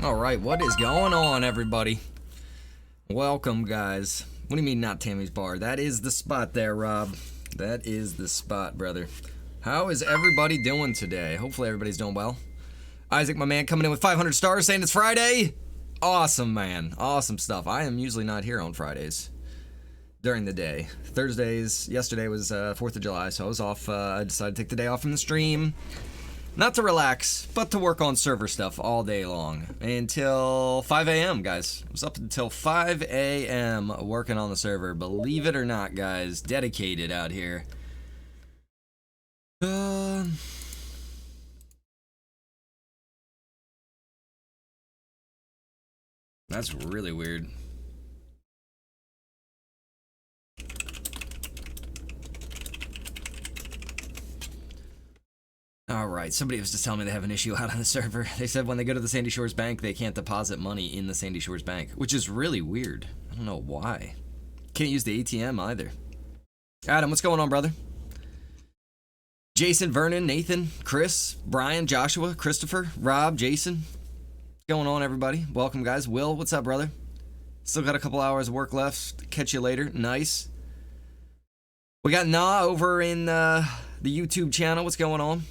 Alright, what is going on, everybody? Welcome, guys. What do you mean, not Tammy's Bar? That is the spot there, Rob. That is the spot, brother. How is everybody doing today? Hopefully everybody's doing well. Isaac, my man, coming in with 500 stars, saying it's Friday. Awesome, man. Awesome stuff. I am usually not here on Fridays during the day. Thursdays, yesterday was 4th of July, so I was off. I decided to take the day off from the stream. Not to relax, but to work on server stuff all day long. Until 5 a.m., guys. I was up until 5 a.m. working on the server. Believe it or not, guys. Dedicated out here. That's really weird. Alright, somebody was just telling me they have an issue out on the server. They said when they go to the Sandy Shores Bank, they can't deposit money in the Sandy Shores Bank, which is really weird. I don't know why. Can't use the ATM either. Adam, what's going on, brother? Jason, Vernon, Nathan, Chris, Brian, Joshua, Christopher, Rob, Jason. What's going on, everybody? Welcome, guys. Will, what's up, brother? Still got a couple hours of work left. Catch you later. Nice. We got Na over in the YouTube channel. What's going on?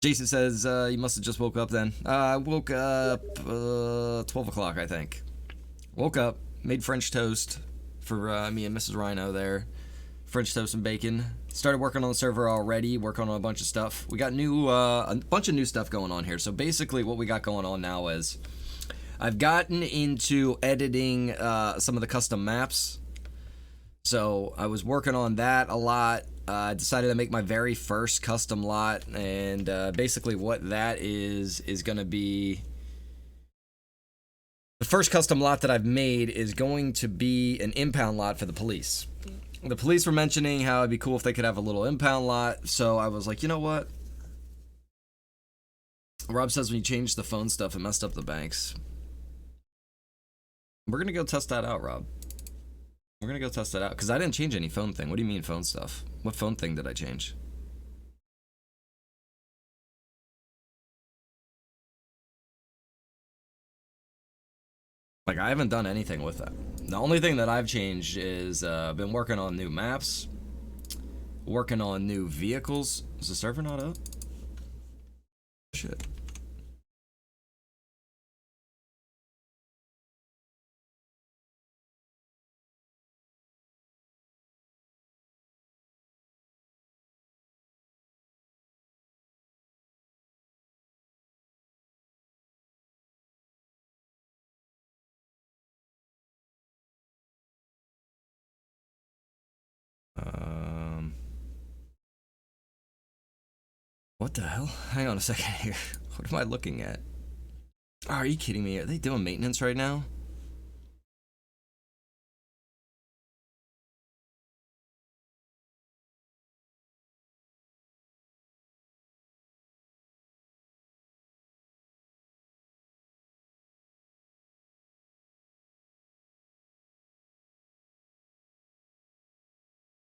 Jason says, you must have just woke up then. I woke up 12 o'clock, I think. Woke up, made French toast for me and Mrs. Rhino there. French toast and bacon. Started working on the server already, working on a bunch of stuff. We got a bunch of new stuff going on here. So basically what we got going on now is I've gotten into editing some of the custom maps. So I was working on that a lot. I decided to make my very first custom lot, and basically what that is going to be... The first custom lot that I've made is going to be an impound lot for the police. The police were mentioning how it'd be cool if they could have a little impound lot, so I was like, you know what? Rob says when you changed the phone stuff, it messed up the banks. We're going to go test that out, Rob. We're gonna go test that out, because I didn't change any phone thing. What do you mean phone stuff? What phone thing did I change? Like, I haven't done anything with that. The only thing that I've changed is I've been working on new maps, working on new vehicles. Is the server not up? Shit. What the hell? Hang on a second here. What am I looking at? Oh, are you kidding me? Are they doing maintenance right now?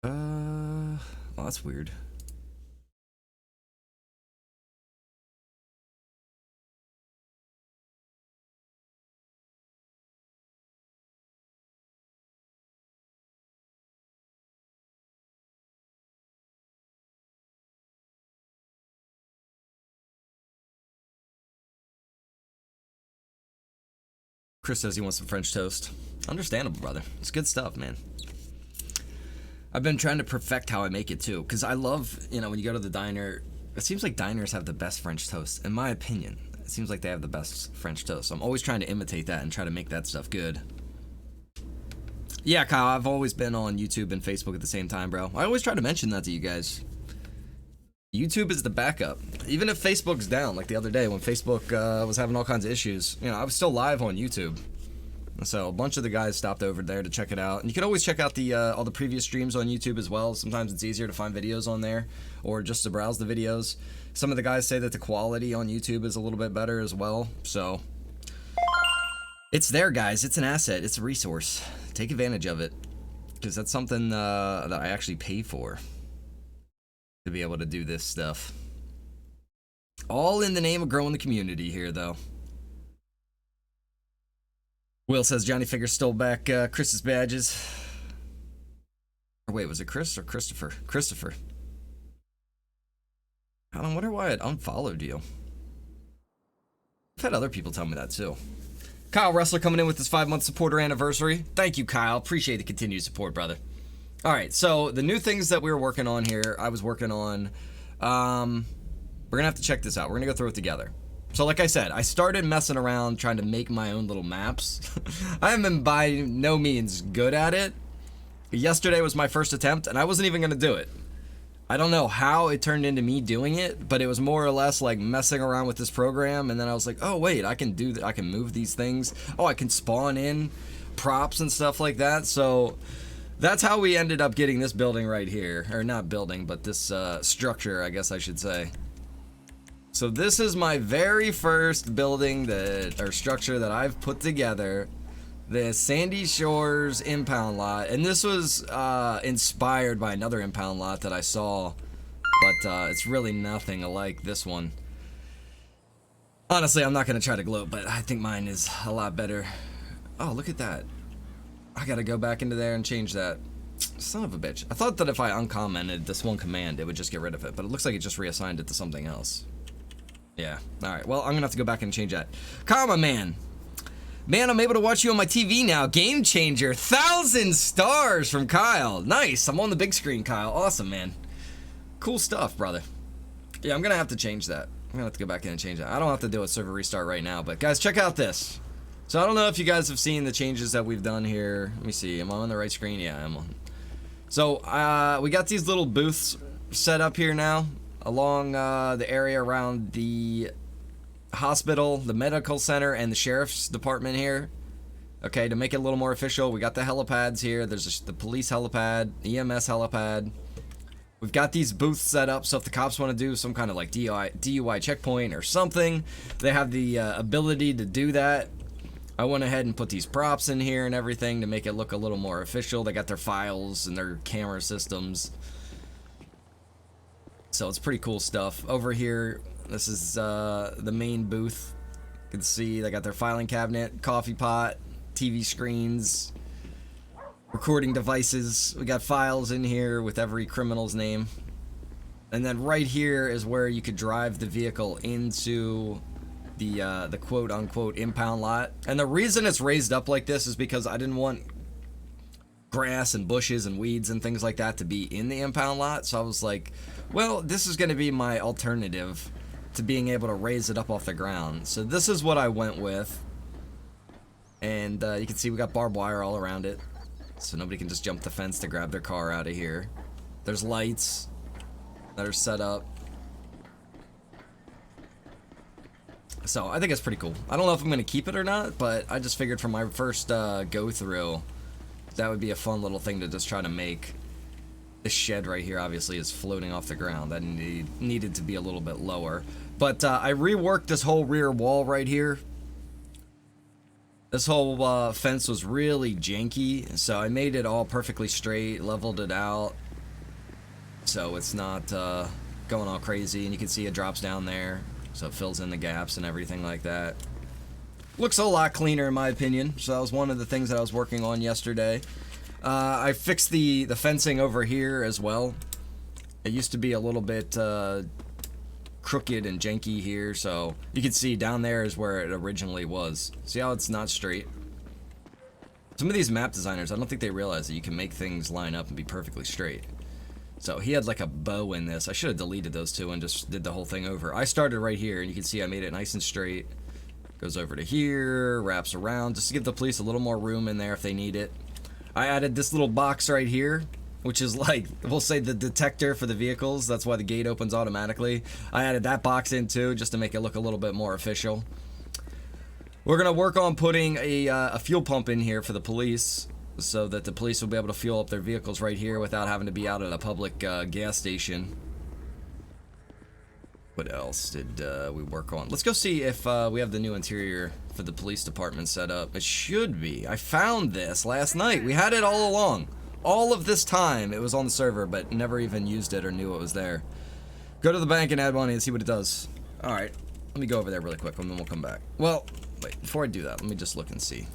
Well, that's weird. Chris says he wants some French toast. Understandable, brother. It's good stuff, man. I've been trying to perfect how I make it, too, because I love, you know, when you go to the diner, it seems like diners have the best French toast, in my opinion. It seems like they have the best French toast. So I'm always trying to imitate that and try to make that stuff good. Yeah, Kyle, I've always been on YouTube and Facebook at the same time, bro. I always try to mention that to you guys. YouTube is the backup. Even if Facebook's down, like the other day when Facebook was having all kinds of issues, you know, I was still live on YouTube. So a bunch of the guys stopped over there to check it out. And you can always check out the all the previous streams on YouTube as well. Sometimes it's easier to find videos on there or just to browse the videos. Some of the guys say that the quality on YouTube is a little bit better as well. So it's there, guys. It's an asset. It's a resource. Take advantage of it, because that's something that I actually pay for, to be able to do this stuff. All in the name of growing the community here, though. Will says Johnny Figure stole back Chris's badges. Or wait, was it Chris or Christopher? Christopher. I don't wonder why it unfollowed you. I've had other people tell me that too. Kyle Wrestler coming in with his 5-month supporter anniversary. Thank you, Kyle. Appreciate the continued support, brother. All right, so the new things that we were working on here, I was working on. We're gonna have to check this out. We're gonna go through it together. So like I said, I started messing around trying to make my own little maps. I am by no means good at it. Yesterday was my first attempt, and I wasn't even gonna do it. I don't know how it turned into me doing it, but it was more or less like messing around with this program, and then I was like, oh wait, I can do that. I can move these things. Oh, I can spawn in props and stuff like that. So that's how we ended up getting this building right here, or not building, but this structure, I guess I should say. So this is my very first building or structure that I've put together. The Sandy Shores impound lot, and this was inspired by another impound lot that I saw, but it's really nothing alike this one. Honestly, I'm not gonna try to gloat, but I think mine is a lot better. Oh, look at that. I gotta go back into there and change that. Son of a bitch. I thought that if I uncommented this one command, it would just get rid of it, but it looks like it just reassigned it to something else. Yeah, alright, well, I'm gonna have to go back and change that. Karma Man. Man, I'm able to watch you on my TV now. Game changer. 1,000 stars from Kyle. Nice. I'm on the big screen, Kyle. Awesome, man. Cool stuff, brother. Yeah, I'm going to have to change that. I'm going to have to go back in and change that. I don't have to do a server restart right now, but guys, check out this. So I don't know if you guys have seen the changes that we've done here. Let me see. Am I on the right screen? Yeah, I'm on. So we got these little booths set up here now along the area around the hospital, the medical center, and the sheriff's department here. Okay, to make it a little more official, we got the helipads here. There's the police helipad, EMS helipad. We've got these booths set up, so if the cops want to do some kind of like DUI checkpoint or something, they have the ability to do that. I went ahead and put these props in here and everything to make it look a little more official. They got their files and their camera systems. So it's pretty cool stuff. Over here, this is the main booth. You can see they got their filing cabinet, coffee pot, TV screens, recording devices. We got files in here with every criminal's name. And then right here is where you could drive the vehicle into the quote-unquote impound lot. And the reason it's raised up like this is because I didn't want grass and bushes and weeds and things like that to be in the impound lot. So I was like, well, this is going to be my alternative to being able to raise it up off the ground. So this is what I went with. And you can see we got barbed wire all around it, so nobody can just jump the fence to grab their car out of here. There's lights that are set up. So I think it's pretty cool. I don't know if I'm going to keep it or not, but I just figured for my first go-through, that would be a fun little thing to just try to make. This shed right here obviously is floating off the ground. That needed to be a little bit lower. But I reworked this whole rear wall right here. This whole fence was really janky, so I made it all perfectly straight, leveled it out, so it's not going all crazy. And you can see it drops down there, so it fills in the gaps and everything like that. Looks a lot cleaner in my opinion, so that was one of the things that I was working on yesterday. I fixed the fencing over here as well. It used to be a little bit crooked and janky here, so you can see down there is where it originally was. See how it's not straight? Some of these map designers, I don't think they realize that you can make things line up and be perfectly straight. So he had like a bow in this. I should have deleted those two and just did the whole thing over. I started right here, and you can see I made it nice and straight. Goes over to here, wraps around, just to give the police a little more room in there if they need it. I added this little box right here, which is like, we'll say the detector for the vehicles. That's why the gate opens automatically. I added that box in too, just to make it look a little bit more official. We're gonna work on putting a fuel pump in here for the police, so that the police will be able to fuel up their vehicles right here without having to be out at a public gas station. What else did we work on? Let's go see if we have the new interior for the police department set up. It should be. I found this last night. We had it all along. All of this time it was on the server, but never even used it or knew it was there. Go to the bank and add money and see what it does. Alright, let me go over there really quick and then we'll come back. Well, wait, before I do that, let me just look and see.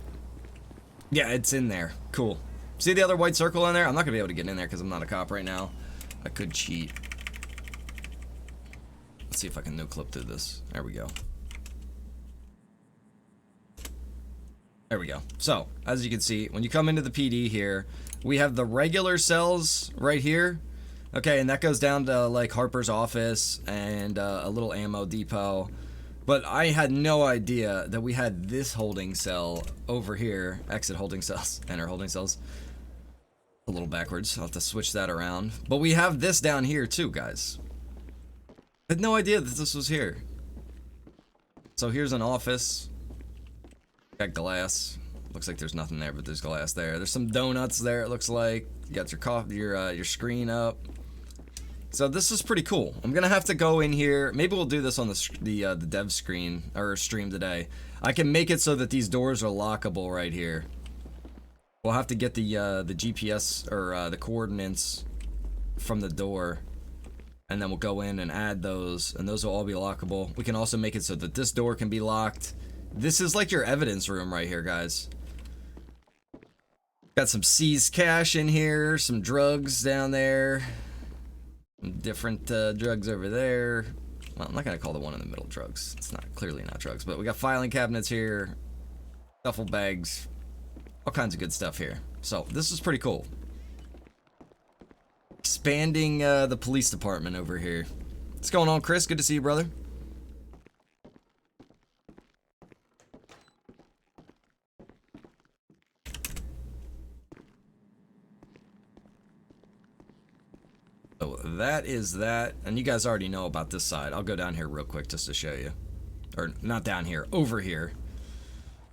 Yeah, it's in there. Cool. See the other white circle in there? I'm not gonna be able to get in there because I'm not a cop right now. I could cheat. Let's see if I can no clip through this. There we go. There we go. So, as you can see, when you come into the PD here, we have the regular cells right here. Okay, and that goes down to like Harper's office and a little ammo depot. But I had no idea that we had this holding cell over here. Exit holding cells, enter holding cells. A little backwards. I'll have to switch that around. But we have this down here too, guys. I had no idea that this was here. So here's an office. Got glass. Looks like there's nothing there, but there's glass there. There's some donuts there, it looks like. You got your coffee, your screen up. So this is pretty cool. I'm gonna have to go in here. Maybe we'll do this on the dev screen or stream today. I can make it so that these doors are lockable right here. We'll have to get the GPS or the coordinates from the door, and then we'll go in and add those, and those will all be lockable. We can also make it so that this door can be locked. This is like your evidence room right here, guys. Got some seized cash in here, some drugs down there, different drugs over there. Well, I'm not gonna call the one in the middle drugs. It's not clearly not drugs, but we got filing cabinets here, duffel bags, all kinds of good stuff here. So this is pretty cool. Expanding the police department over here. What's going on, Chris? Good to see you, brother. So that is that, and you guys already know about this side. I'll go down here real quick just to show you. Or not down here, over here.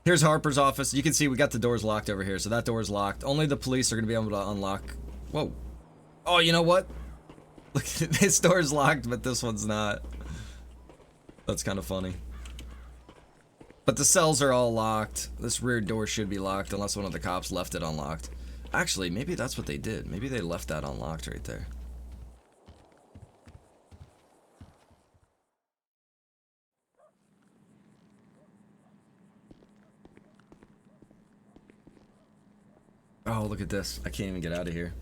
Here's Harper's office. You can see we got the doors locked over here, so that door is locked. Only the police are going to be able to unlock. Whoa. Oh, you know what? Look, this door's locked, but this one's not. That's kind of funny. But the cells are all locked. This rear door should be locked unless one of the cops left it unlocked. Actually, maybe that's what they did. Maybe they left that unlocked right there. Oh, look at this. I can't even get out of here.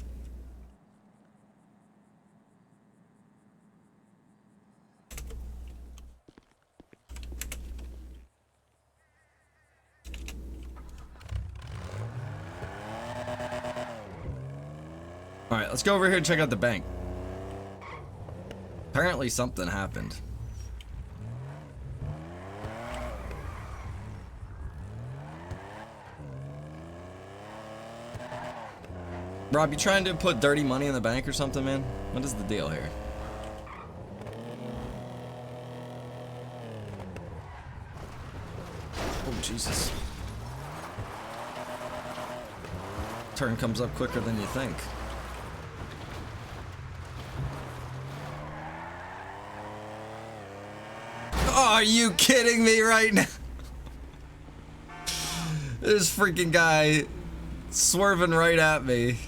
Alright, let's go over here and check out the bank. Apparently something happened. Rob, you trying to put dirty money in the bank or something, man? What is the deal here? Oh, Jesus. Turn comes up quicker than you think. Oh, are you kidding me right now? This freaking guy swerving right at me.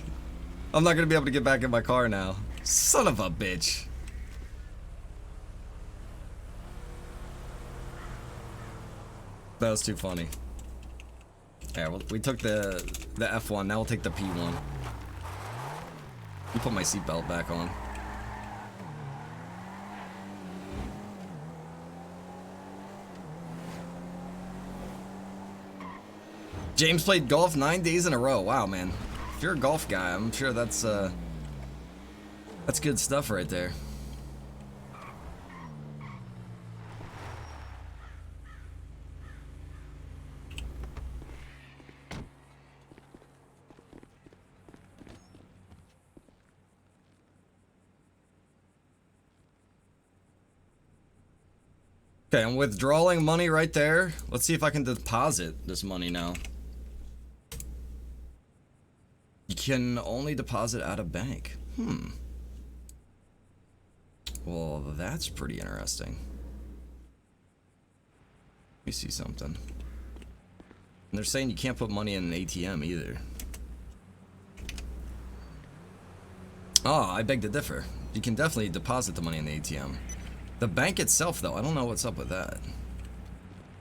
I'm not gonna be able to get back in my car now. Son of a bitch. That was too funny. Yeah, well, we took the F1, now we'll take the P1. Let me put my seatbelt back on. James played golf 9 days in a row. Wow, man. If you're a golf guy, I'm sure that's good stuff right there. Okay, I'm withdrawing money right there. Let's see if I can deposit this money now. You can only deposit out of bank. Well, that's pretty interesting. Let me see something. And they're saying you can't put money in an ATM either. Oh, I beg to differ. You can definitely deposit the money in the ATM. The bank itself, though, I don't know what's up with that.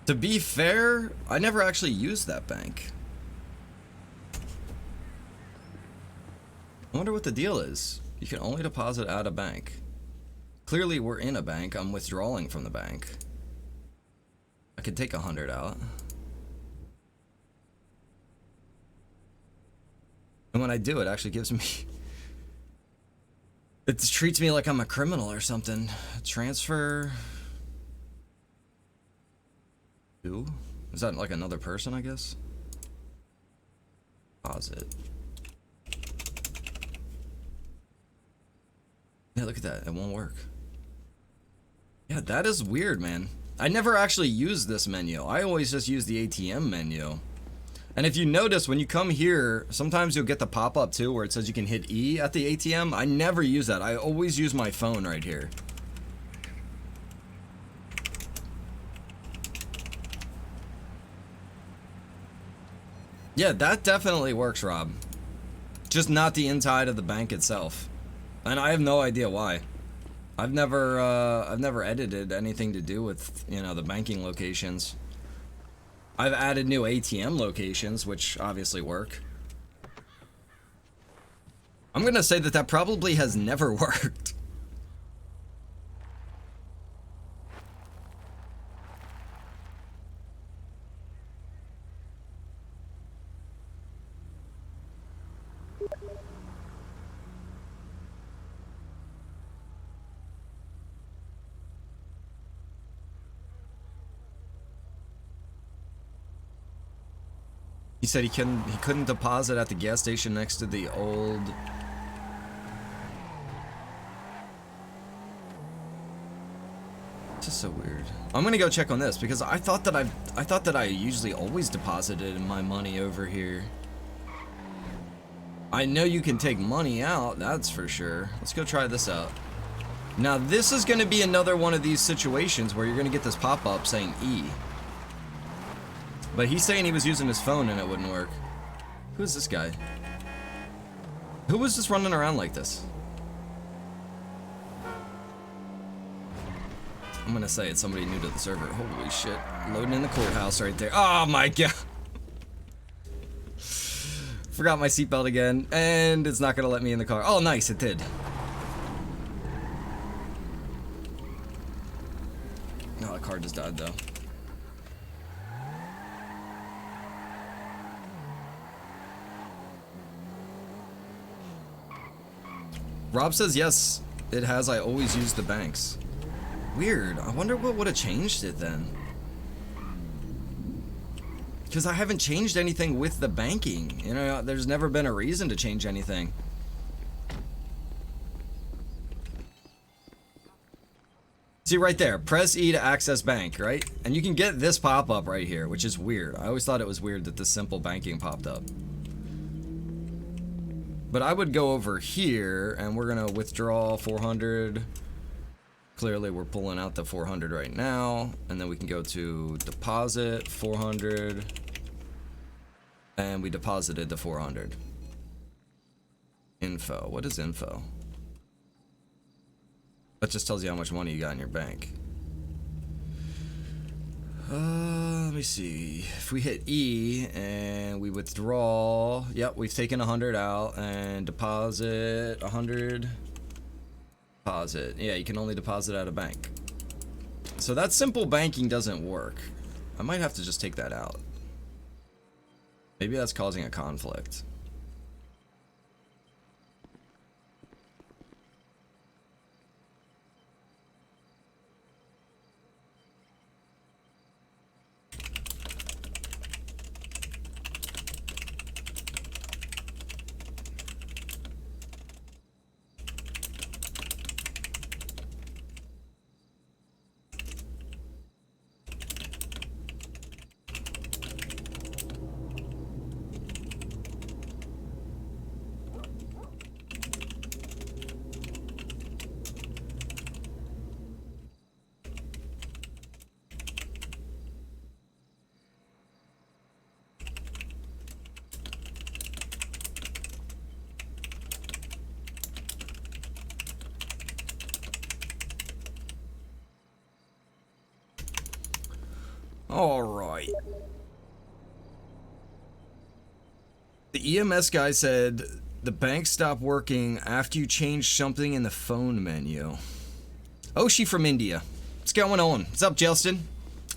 To be fair, I never actually used that bank. I wonder what the deal is. You can only deposit at a bank. Clearly we're in a bank. I'm withdrawing from the bank. I could take 100 out. And when I do, it actually gives me... It treats me like I'm a criminal or something. Transfer... Who? Is that like another person, I guess? Deposit. Yeah, look at that. It won't work. Yeah, that is weird, man. I never actually use this menu. I always just use the ATM menu. And if you notice, when you come here, sometimes you'll get the pop-up too, where it says you can hit E at the ATM. I never use that. I always use my phone right here. Yeah, that definitely works, Rob. Just not the inside of the bank itself. And I have no idea why. I've never edited anything to do with, you know, the banking locations. I've added new ATM locations, which obviously work. I'm gonna say that that probably has never worked. He said he couldn't deposit at the gas station next to the old... It's just so weird. I'm gonna go check on this because I thought that I usually always deposited my money over here. I know you can take money out, that's for sure. Let's go try this out. Now this is gonna be another one of these situations where you're gonna get this pop-up saying E. But he's saying he was using his phone and it wouldn't work. Who is this guy? Who was just running around like this? I'm gonna say it's somebody new to the server. Holy shit. Loading in the courthouse right there. Oh my god. Forgot my seatbelt again. And it's not gonna let me in the car. Oh nice, it did. Oh, the car just died though. Rob says yes, it has. I always use the banks. Weird. I wonder what would have changed it then. Because I haven't changed anything with the banking. You know, there's never been a reason to change anything. See right there, press E to access bank, right? And you can get this pop-up right here, which is weird. I always thought it was weird that this simple banking popped up. But I would go over here and we're gonna withdraw 400. Clearly we're pulling out the 400 right now. And then we can go to deposit 400. And we deposited the 400. Info, what is info? That just tells you how much money you got in your bank. Let me see. If we hit E and we withdraw, yep, we've taken 100 out and deposit 100. Deposit. Yeah, you can only deposit at a bank. So that simple banking doesn't work. I might have to just take that out. Maybe that's causing a conflict. All right. The EMS guy said The bank stopped working after you changed something in the phone menu. Oshi from India. What's going on? What's up, Justin?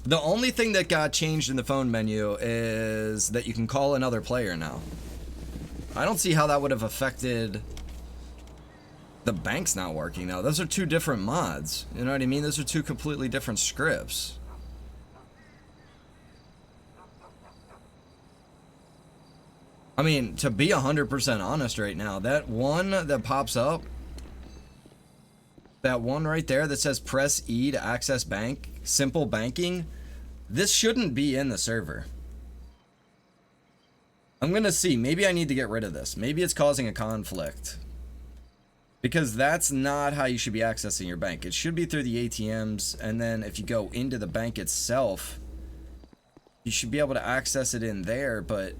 The only thing that got changed in the phone menu is that you can call another player now. I don't see how that would have affected the bank's not working now. Those are two different mods. You know what I mean? Those are two completely different scripts. I mean, to be 100% honest right now, that one that pops up, that one right there that says press E to access bank, simple banking, this shouldn't be in the server. I'm gonna see, maybe I need to get rid of this. Maybe it's causing a conflict. Because that's not how you should be accessing your bank. It should be through the ATMs, and then if you go into the bank itself, you should be able to access it in there, but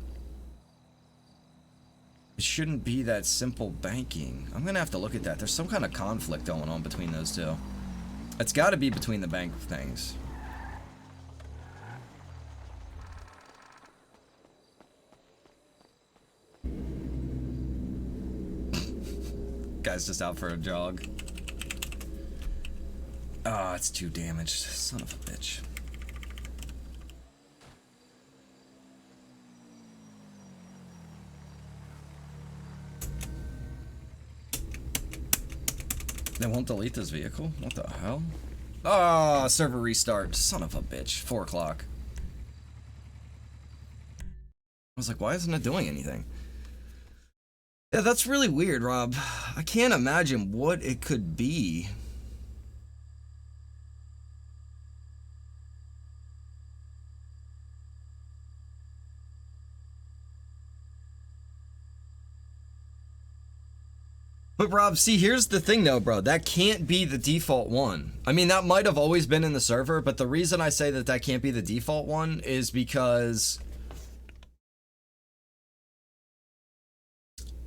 it shouldn't be that simple banking. I'm gonna have to look at that. There's some kind of conflict going on between those two. It's gotta be between the bank things. Guy's just out for a jog. Oh, it's too damaged. Son of a bitch. They won't delete this vehicle? What the hell? Oh, server restart. Son of a bitch. 4 o'clock. I was like, why isn't it doing anything? Yeah, that's really weird, Rob. I can't imagine what it could be. But Rob, see, here's the thing though, bro. That can't be the default one. I mean, that might have always been in the server, but the reason I say that that can't be the default one is because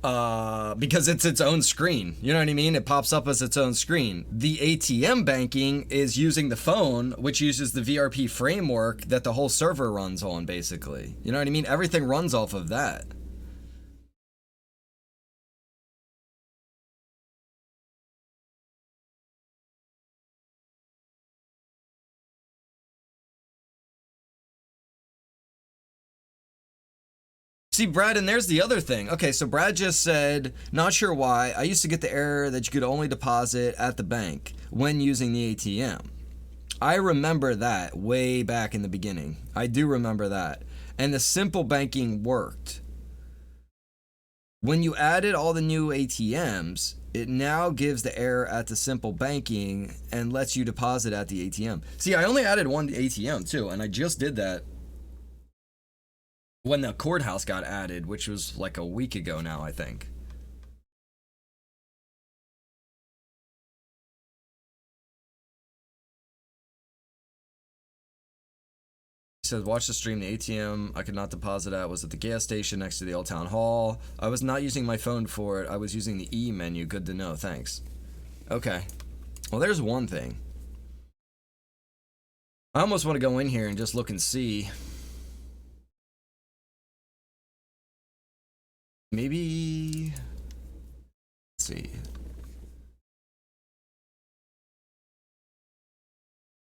it's its own screen. You know what I mean? It pops up as its own screen. The ATM banking is using the phone, which uses the VRP framework that the whole server runs on, basically. You know what I mean? Everything runs off of that. See, Brad, and there's the other thing. Okay, so Brad just said, not sure why, I used to get the error that you could only deposit at the bank when using the ATM. I remember that way back in the beginning. I do remember that. And the simple banking worked. When you added all the new ATMs, it now gives the error at the simple banking and lets you deposit at the ATM. See, I only added one ATM too, and I just did that when the courthouse got added, which was like a week ago now, I think. He said, watch the stream. The ATM I could not deposit at was at the gas station next to the old town hall. I was not using my phone for it. I was using the E menu. Good to know. Thanks. Okay. Well, there's one thing. I almost want to go in here and just look and see. Maybe, let's see.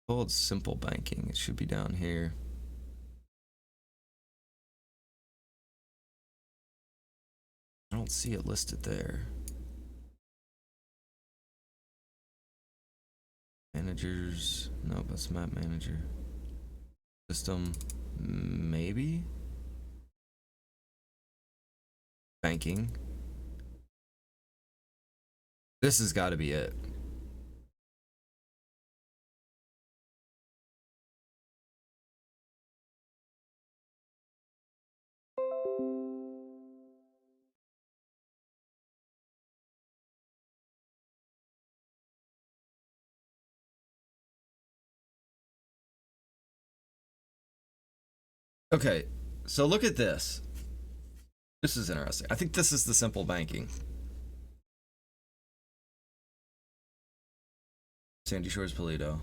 Called simple banking. It should be down here. I don't see it listed there. Managers. Nope, that's map manager. System, maybe. Banking. This has got to be it. Okay, so look at this. This is interesting. I think this is the simple banking. Sandy Shores, Polito.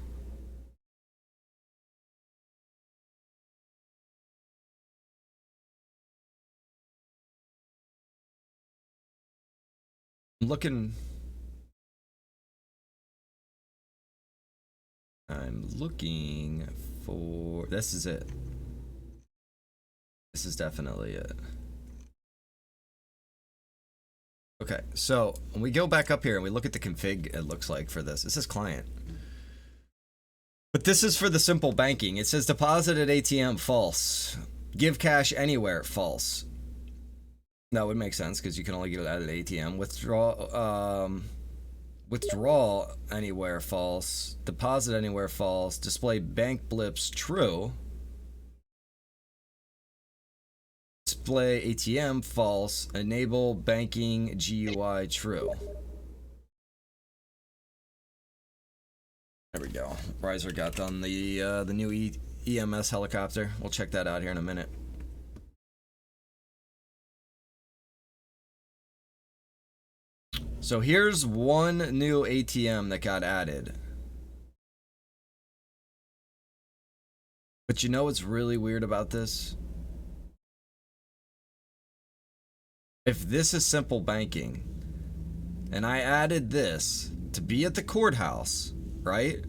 I'm looking for, this is it. This is definitely it. Okay, so when we go back up here and we look at the config, it looks like for this, it says client. But this is for the simple banking. It says deposit at ATM, false. Give cash anywhere, false. That would make sense because you can only get it at an ATM. Withdrawal anywhere, false. Deposit anywhere, false. Display bank blips, true. Display ATM, false. Enable banking GUI, true. There we go. Riser got done the new EMS helicopter. We'll check that out here in a minute. So here's one new ATM that got added. But you know what's really weird about this? If this is simple banking, and I added this to be at the courthouse, right?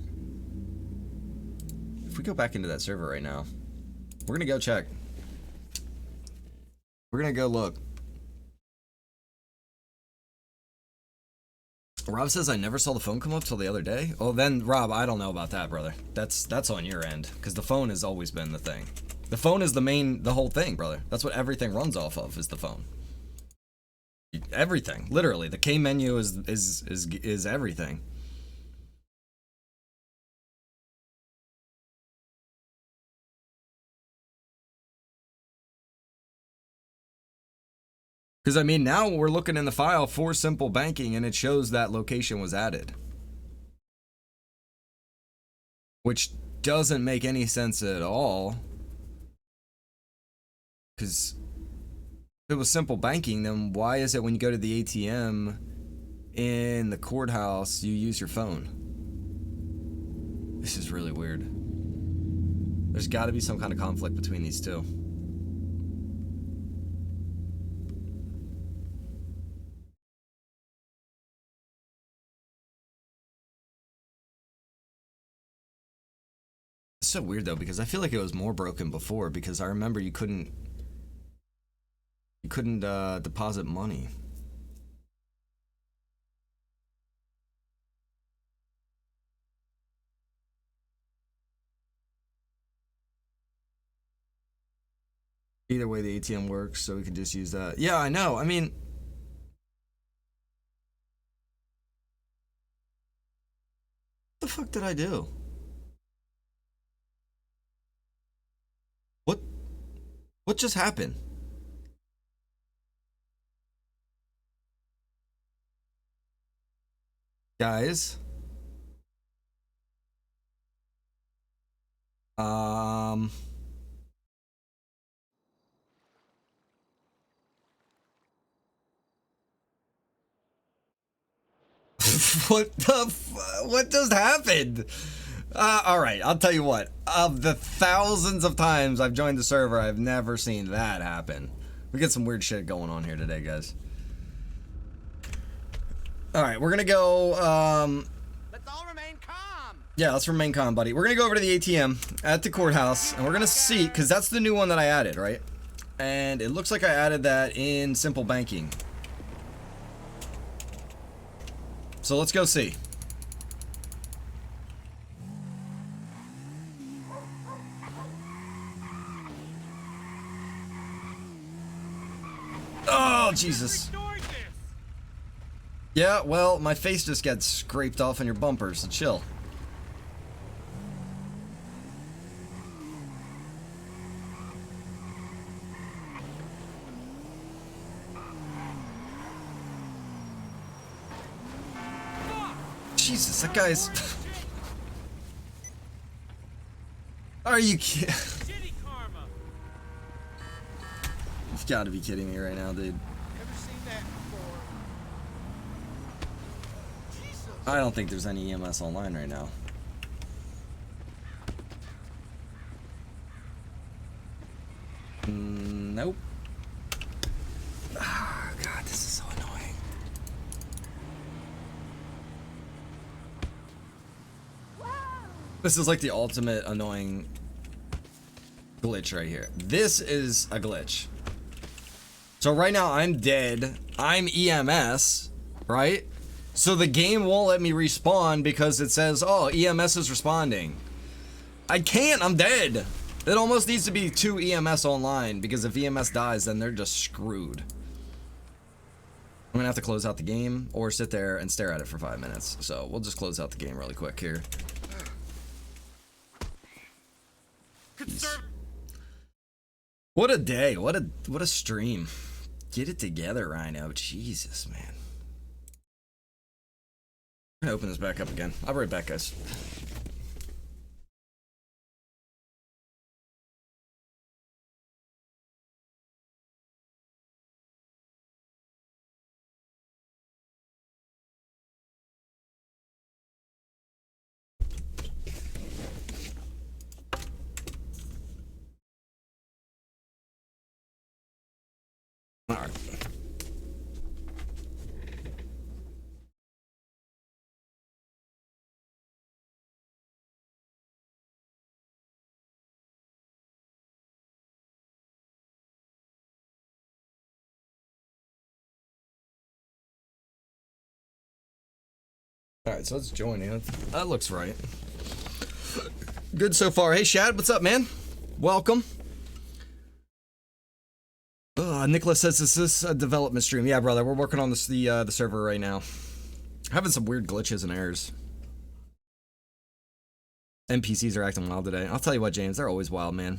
If we go back into that server right now, we're gonna go check. We're gonna go look. Rob says I never saw the phone come up till the other day. Well then, Rob, I don't know about that, brother. That's on your end, because the phone has always been the thing. The phone is the whole thing, brother. That's what everything runs off of, is the phone. Everything, literally. The K menu is everything. Because I mean, now we're looking in the file for simple banking, and it shows that location was added, which doesn't make any sense at all. Because if it was simple banking, then why is it when you go to the ATM in the courthouse, you use your phone? This is really weird. There's got to be some kind of conflict between these two. It's so weird though, because I feel like it was more broken before, because I remember you couldn't deposit money. Either way, the ATM works, so we can just use that. Yeah, I know. I mean, what the fuck did I do? What just happened? Guys. What just happened? All right, I'll tell you what. Of the thousands of times I've joined the server, I've never seen that happen. We get some weird shit going on here today, guys. All right, we're gonna go. Let's all remain calm. Yeah, let's remain calm, buddy. We're gonna go over to the ATM at the courthouse, and we're gonna see, because that's the new one that I added, right? And it looks like I added that in simple banking. So let's go see. Oh, Jesus. Yeah, well, my face just gets scraped off on your bumper, so chill. Jesus, that guy's... Are you kidding? You've got to be kidding me right now, dude. I don't think there's any EMS online right now. Nope. Oh, God, this is so annoying. This is like the ultimate annoying glitch right here. This is a glitch. So right now I'm dead. I'm EMS, right? So the game won't let me respawn because it says, oh, EMS is responding. I can't, I'm dead. It almost needs to be 2 EMS online because if EMS dies, then they're just screwed. I'm gonna have to close out the game or sit there and stare at it for 5 minutes. So we'll just close out the game really quick here. What a day, what a stream. Get it together, Rhino. Jesus, man. I'm gonna open this back up again. I'll be right back, guys. All right. All right, so let's join in. That looks right. Good so far. Hey, Shad, what's up, man? Welcome. Nicholas says, is this a development stream? Yeah, brother, we're working on the server right now. Having some weird glitches and errors. NPCs are acting wild today. I'll tell you what, James, they're always wild, man.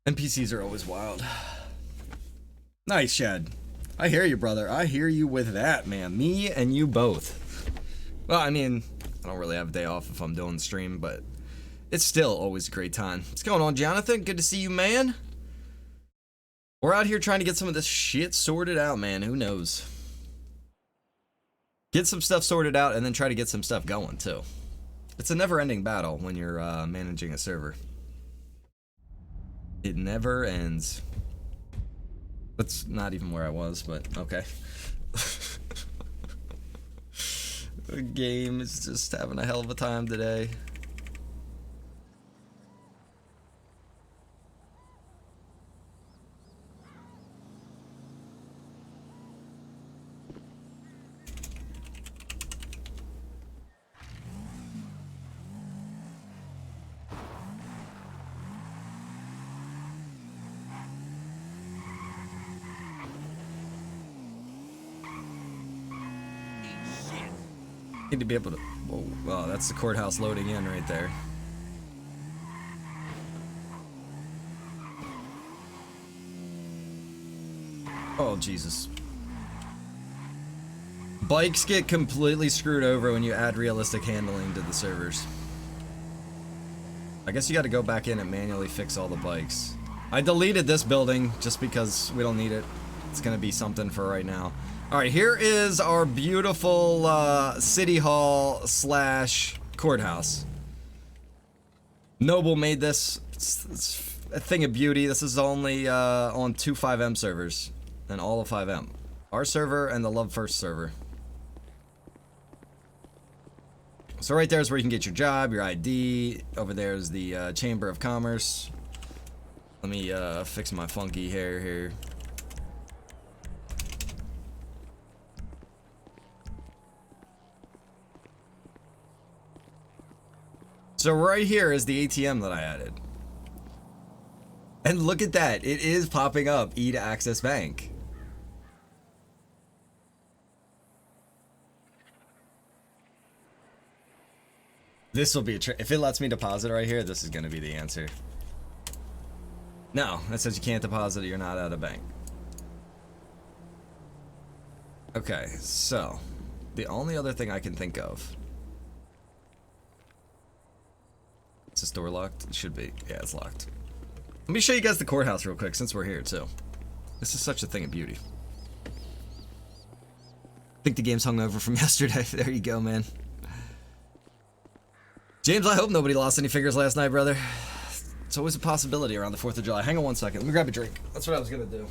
NPCs are always wild. Nice, Shad. I hear you, brother. I hear you with that, man. Me and you both. Well, I mean, I don't really have a day off if I'm doing the stream, but it's still always a great time. What's going on, Jonathan? Good to see you, man. We're out here trying to get some of this shit sorted out, man. Who knows? Get some stuff sorted out and then try to get some stuff going, too. It's a never-ending battle when you're managing a server. It never ends. That's not even where I was, but okay. The game is just having a hell of a time today. Need to be able to. Whoa, wow, that's the courthouse loading in right there. Oh, Jesus. Bikes get completely screwed over when you add realistic handling to the servers. I guess you got to go back in and manually fix all the bikes. I deleted this building just because we don't need it. It's going to be something for right now. Alright, here is our beautiful city hall slash courthouse. Noble made this. It's a thing of beauty. This is only on 2 FiveM servers and all of FiveM. Our server and the Love First server. So right there is where you can get your job, your ID. Over there is the Chamber of Commerce. Let me fix my funky hair here. So right here is the ATM that I added. And look at that, it is popping up, E to Access Bank. This will be a if it lets me deposit right here, this is gonna be the answer. No, that says you can't deposit it, you're not at a bank. Okay, so, the only other thing I can think of. Is this door locked? It should be. Yeah, it's locked. Let me show you guys the courthouse real quick since we're here too. This is such a thing of beauty. I think the game's hungover from yesterday. There you go, man. James, I hope nobody lost any fingers last night, brother. It's always a possibility around the 4th of July. Hang on one second. Let me grab a drink. That's what I was going to do.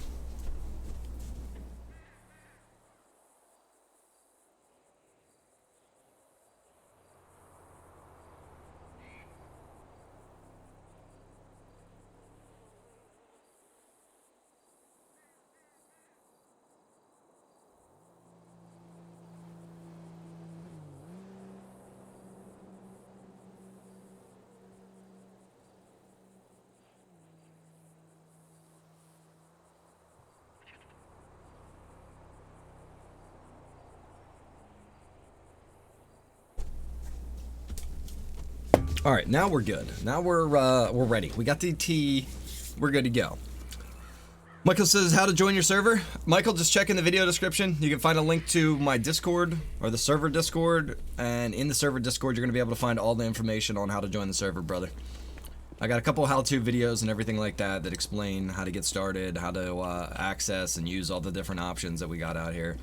All right, now we're good. Now we're ready. We got the T. We're good to go. Michael says how to join your server. Michael, just check in the video description. You can find a link to my Discord or the server Discord, and in the server Discord, you're gonna be able to find all the information on how to join the server, brother. I got a couple how-to videos and everything like that that explain how to get started, how to access and use all the different options that we got out here.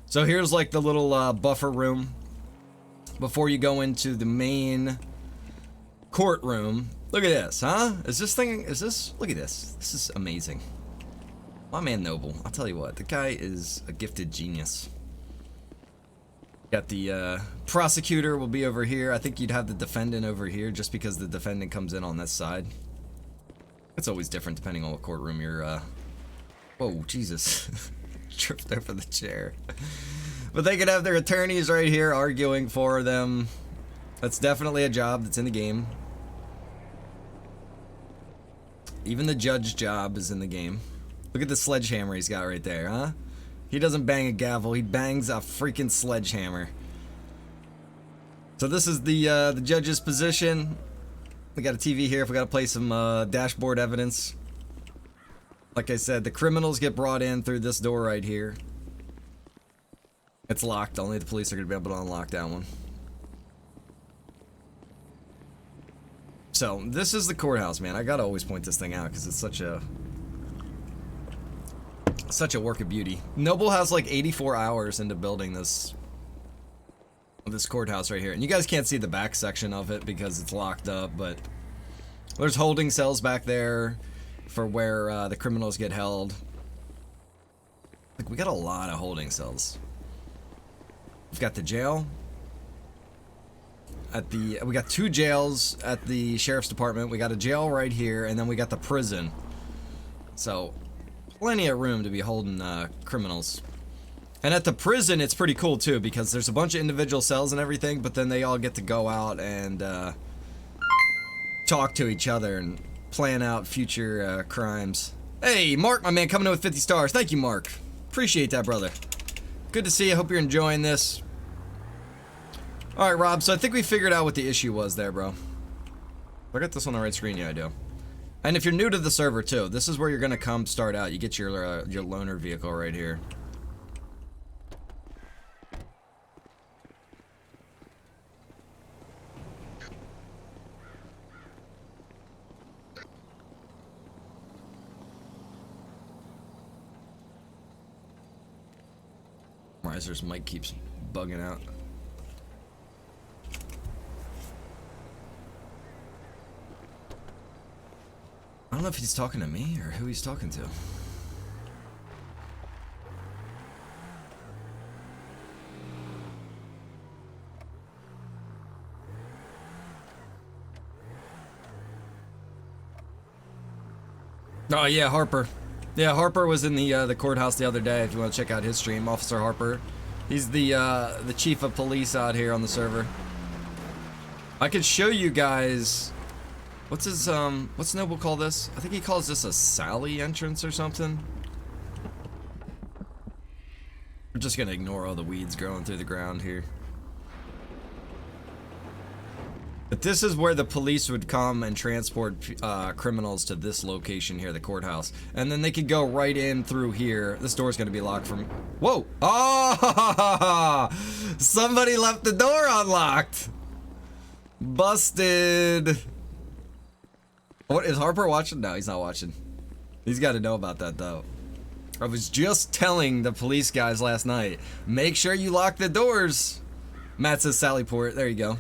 So here's like the little buffer room before you go into the main courtroom. Look at this, huh? Look at this. This is amazing. My man Noble, I'll tell you what, the guy is a gifted genius. Got the prosecutor will be over here. I think you'd have the defendant over here just because the defendant comes in on this side. It's always different depending on what courtroom you're, whoa, Jesus. Tripped over the chair. But they could have their attorneys right here arguing for them. That's definitely a job that's in the game. Even the judge job is in the game. Look at the sledgehammer he's got right there, huh? He doesn't bang a gavel, he bangs a freaking sledgehammer. So this is the judge's position. We got a TV here if we gotta play some dashboard evidence. Like I said, the criminals get brought in through this door right here. It's locked, only the police are gonna be able to unlock that one. So, this is the courthouse, man. I gotta always point this thing out because it's such a work of beauty. Noble has like 84 hours into building this courthouse right here. And you guys can't see the back section of it because it's locked up, but there's holding cells back there for where the criminals get held. Like, we got a lot of holding cells. We've got the jail. We got 2 jails at the sheriff's department. We got a jail right here, and then we got the prison. So, plenty of room to be holding criminals. And at the prison, it's pretty cool too, because there's a bunch of individual cells and everything, but then they all get to go out and talk to each other and plan out future crimes. Hey, Mark, my man, coming in with 50 stars. Thank you, Mark. Appreciate that, brother. Good to see you. Hope you're enjoying this. Alright, Rob, so I think we figured out what the issue was there, bro. I got this on the right screen? Yeah, I do. And if you're new to the server, too, this is where you're gonna come start out. You get your loaner vehicle right here. Riser's mic keeps bugging out. I don't know if he's talking to me or who he's talking to. Oh yeah, Harper. Yeah, Harper was in the courthouse the other day. If you want to check out his stream, Officer Harper. He's the chief of police out here on the server. I could show you guys. What's Noble call this? I think he calls this a Sally entrance or something. We're just gonna ignore all the weeds growing through the ground here. But this is where the police would come and transport criminals to this location here, the courthouse. And then they could go right in through here. This door's gonna be locked from... Whoa! Oh! Somebody left the door unlocked! Busted! What, is Harper watching? No, he's not watching. He's got to know about that, though. I was just telling the police guys last night, make sure you lock the doors. Matt says Sallyport. There you go.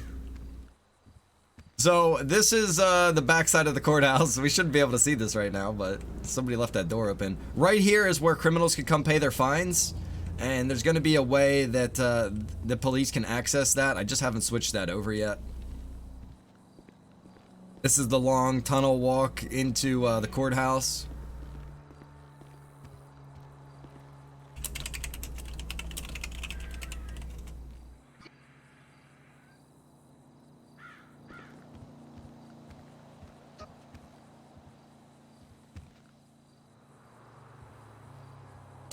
So this is the backside of the courthouse. We shouldn't be able to see this right now, but somebody left that door open. Right here is where criminals can come pay their fines, and there's going to be a way that the police can access that. I just haven't switched that over yet. This is the long tunnel walk into the courthouse.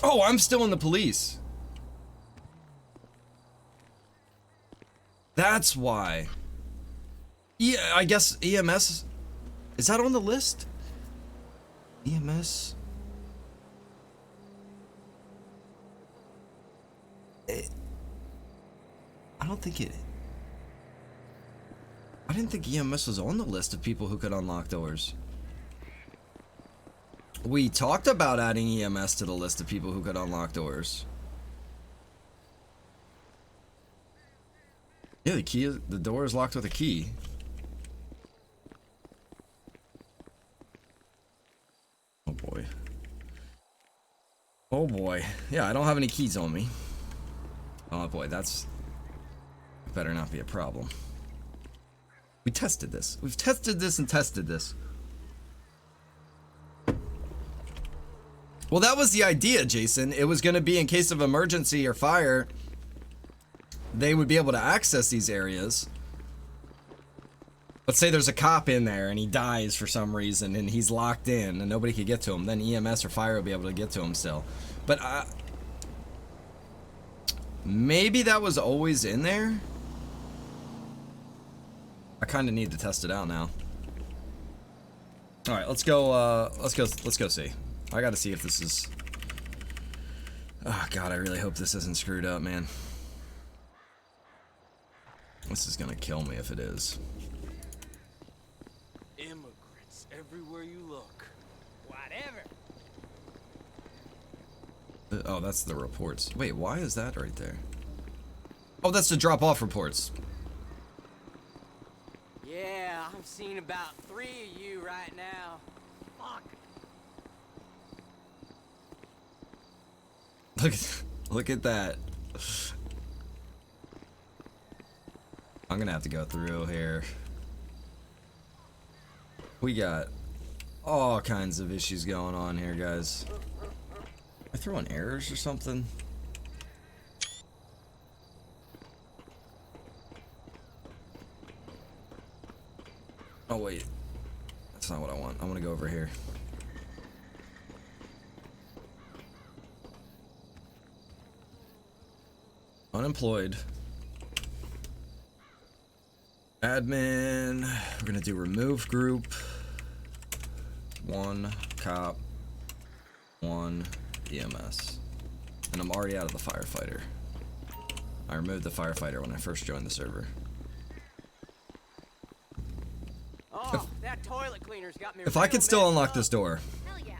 Oh, I'm still in the police. That's why. Yeah, I guess EMS, is that on the list? EMS. I don't think it. I didn't think EMS was on the list of people who could unlock doors. We talked about adding EMS to the list of people who could unlock doors. Yeah, the door is locked with a key. Oh boy. Oh boy. Yeah, I don't have any keys on me. Oh boy, that's better not be a problem. We tested this. We've tested this and tested this. Well, that was the idea, Jason. It was going to be in case of emergency or fire, they would be able to access these areas. Let's say there's a cop in there and he dies for some reason and he's locked in and nobody could get to him. Then EMS or fire will be able to get to him still. But maybe that was always in there. I kind of need to test it out now. All right, let's go. Let's go see. I got to see if this is. Oh God, I really hope this isn't screwed up, man. This is gonna kill me if it is. Immigrants everywhere you look. Whatever. Oh, that's the reports. Wait, why is that right there? Oh, that's the drop-off reports. Yeah, I'm seeing about 3 of you right now. Fuck. Look at that. I'm gonna have to go through here. We got all kinds of issues going on here, guys. Am I throwing errors or something? Oh wait, that's not what I want. I want to go over here. Unemployed. Admin. We're gonna do remove group. 1 cop. 1 EMS. And I'm already out of the firefighter. I removed the firefighter when I first joined the server. Oh, that toilet cleaner's got me. If I could still unlock this door. Hell yeah.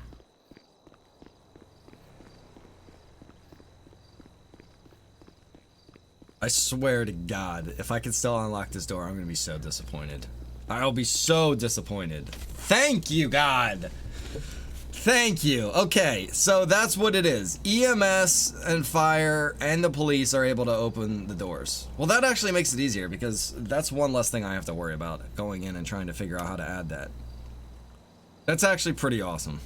I swear to God, if I can still unlock this door, I'm gonna be so disappointed. I'll be so disappointed. Thank you, God! Thank you. Okay, so that's what it is. EMS and fire and the police are able to open the doors. Well, that actually makes it easier because that's one less thing I have to worry about, going in and trying to figure out how to add that. That's actually pretty awesome.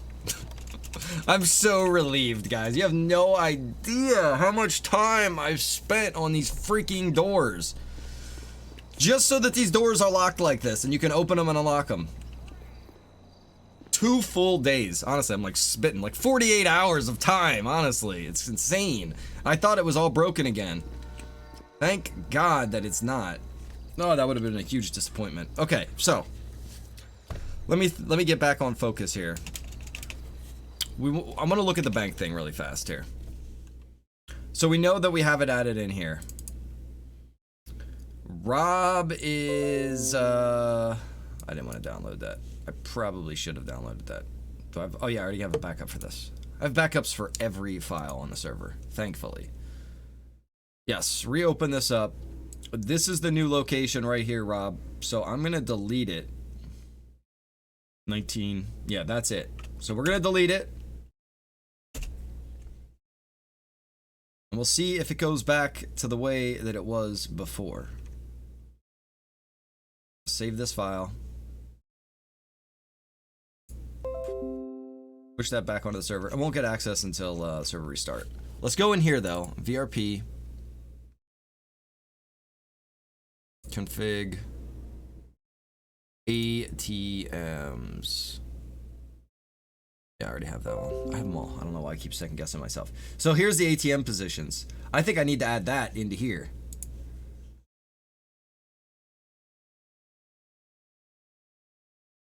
I'm so relieved, guys. You have no idea how much time I've spent on these freaking doors. Just so that these doors are locked like this and you can open them and unlock them. 2 full days. Honestly, I'm like spitting like 48 hours of time, honestly. It's insane. I thought it was all broken again. Thank God that it's not. No, that would have been a huge disappointment. Okay, so let me get back on focus here. I'm gonna look at the bank thing really fast here. So we know that we have it added in here. Rob is I didn't want to download that. I probably should have downloaded that. Do I have, oh yeah, I already have a backup for this. I have backups for every file on the server, thankfully. Yes, reopen this up. This is the new location right here, Rob. So I'm gonna delete it. 19, yeah, that's it. So we're gonna delete it. And we'll see if it goes back to the way that it was before. Save this file. Push that back onto the server. I won't get access until the server restart. Let's go in here though. VRP. Config. ATMs. Yeah, I already have that one. I have them all. I don't know why I keep second guessing myself. So here's the ATM positions. I think I need to add that into here.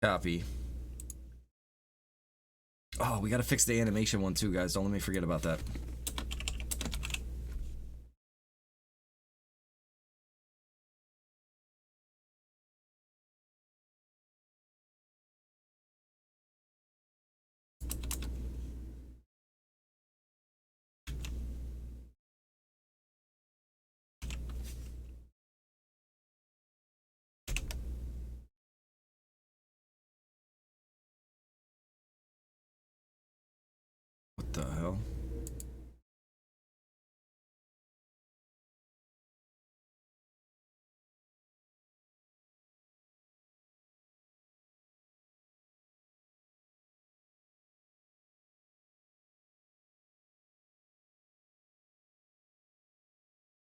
Copy. Oh, we gotta fix the animation one too, guys. Don't let me forget about that. What the hell?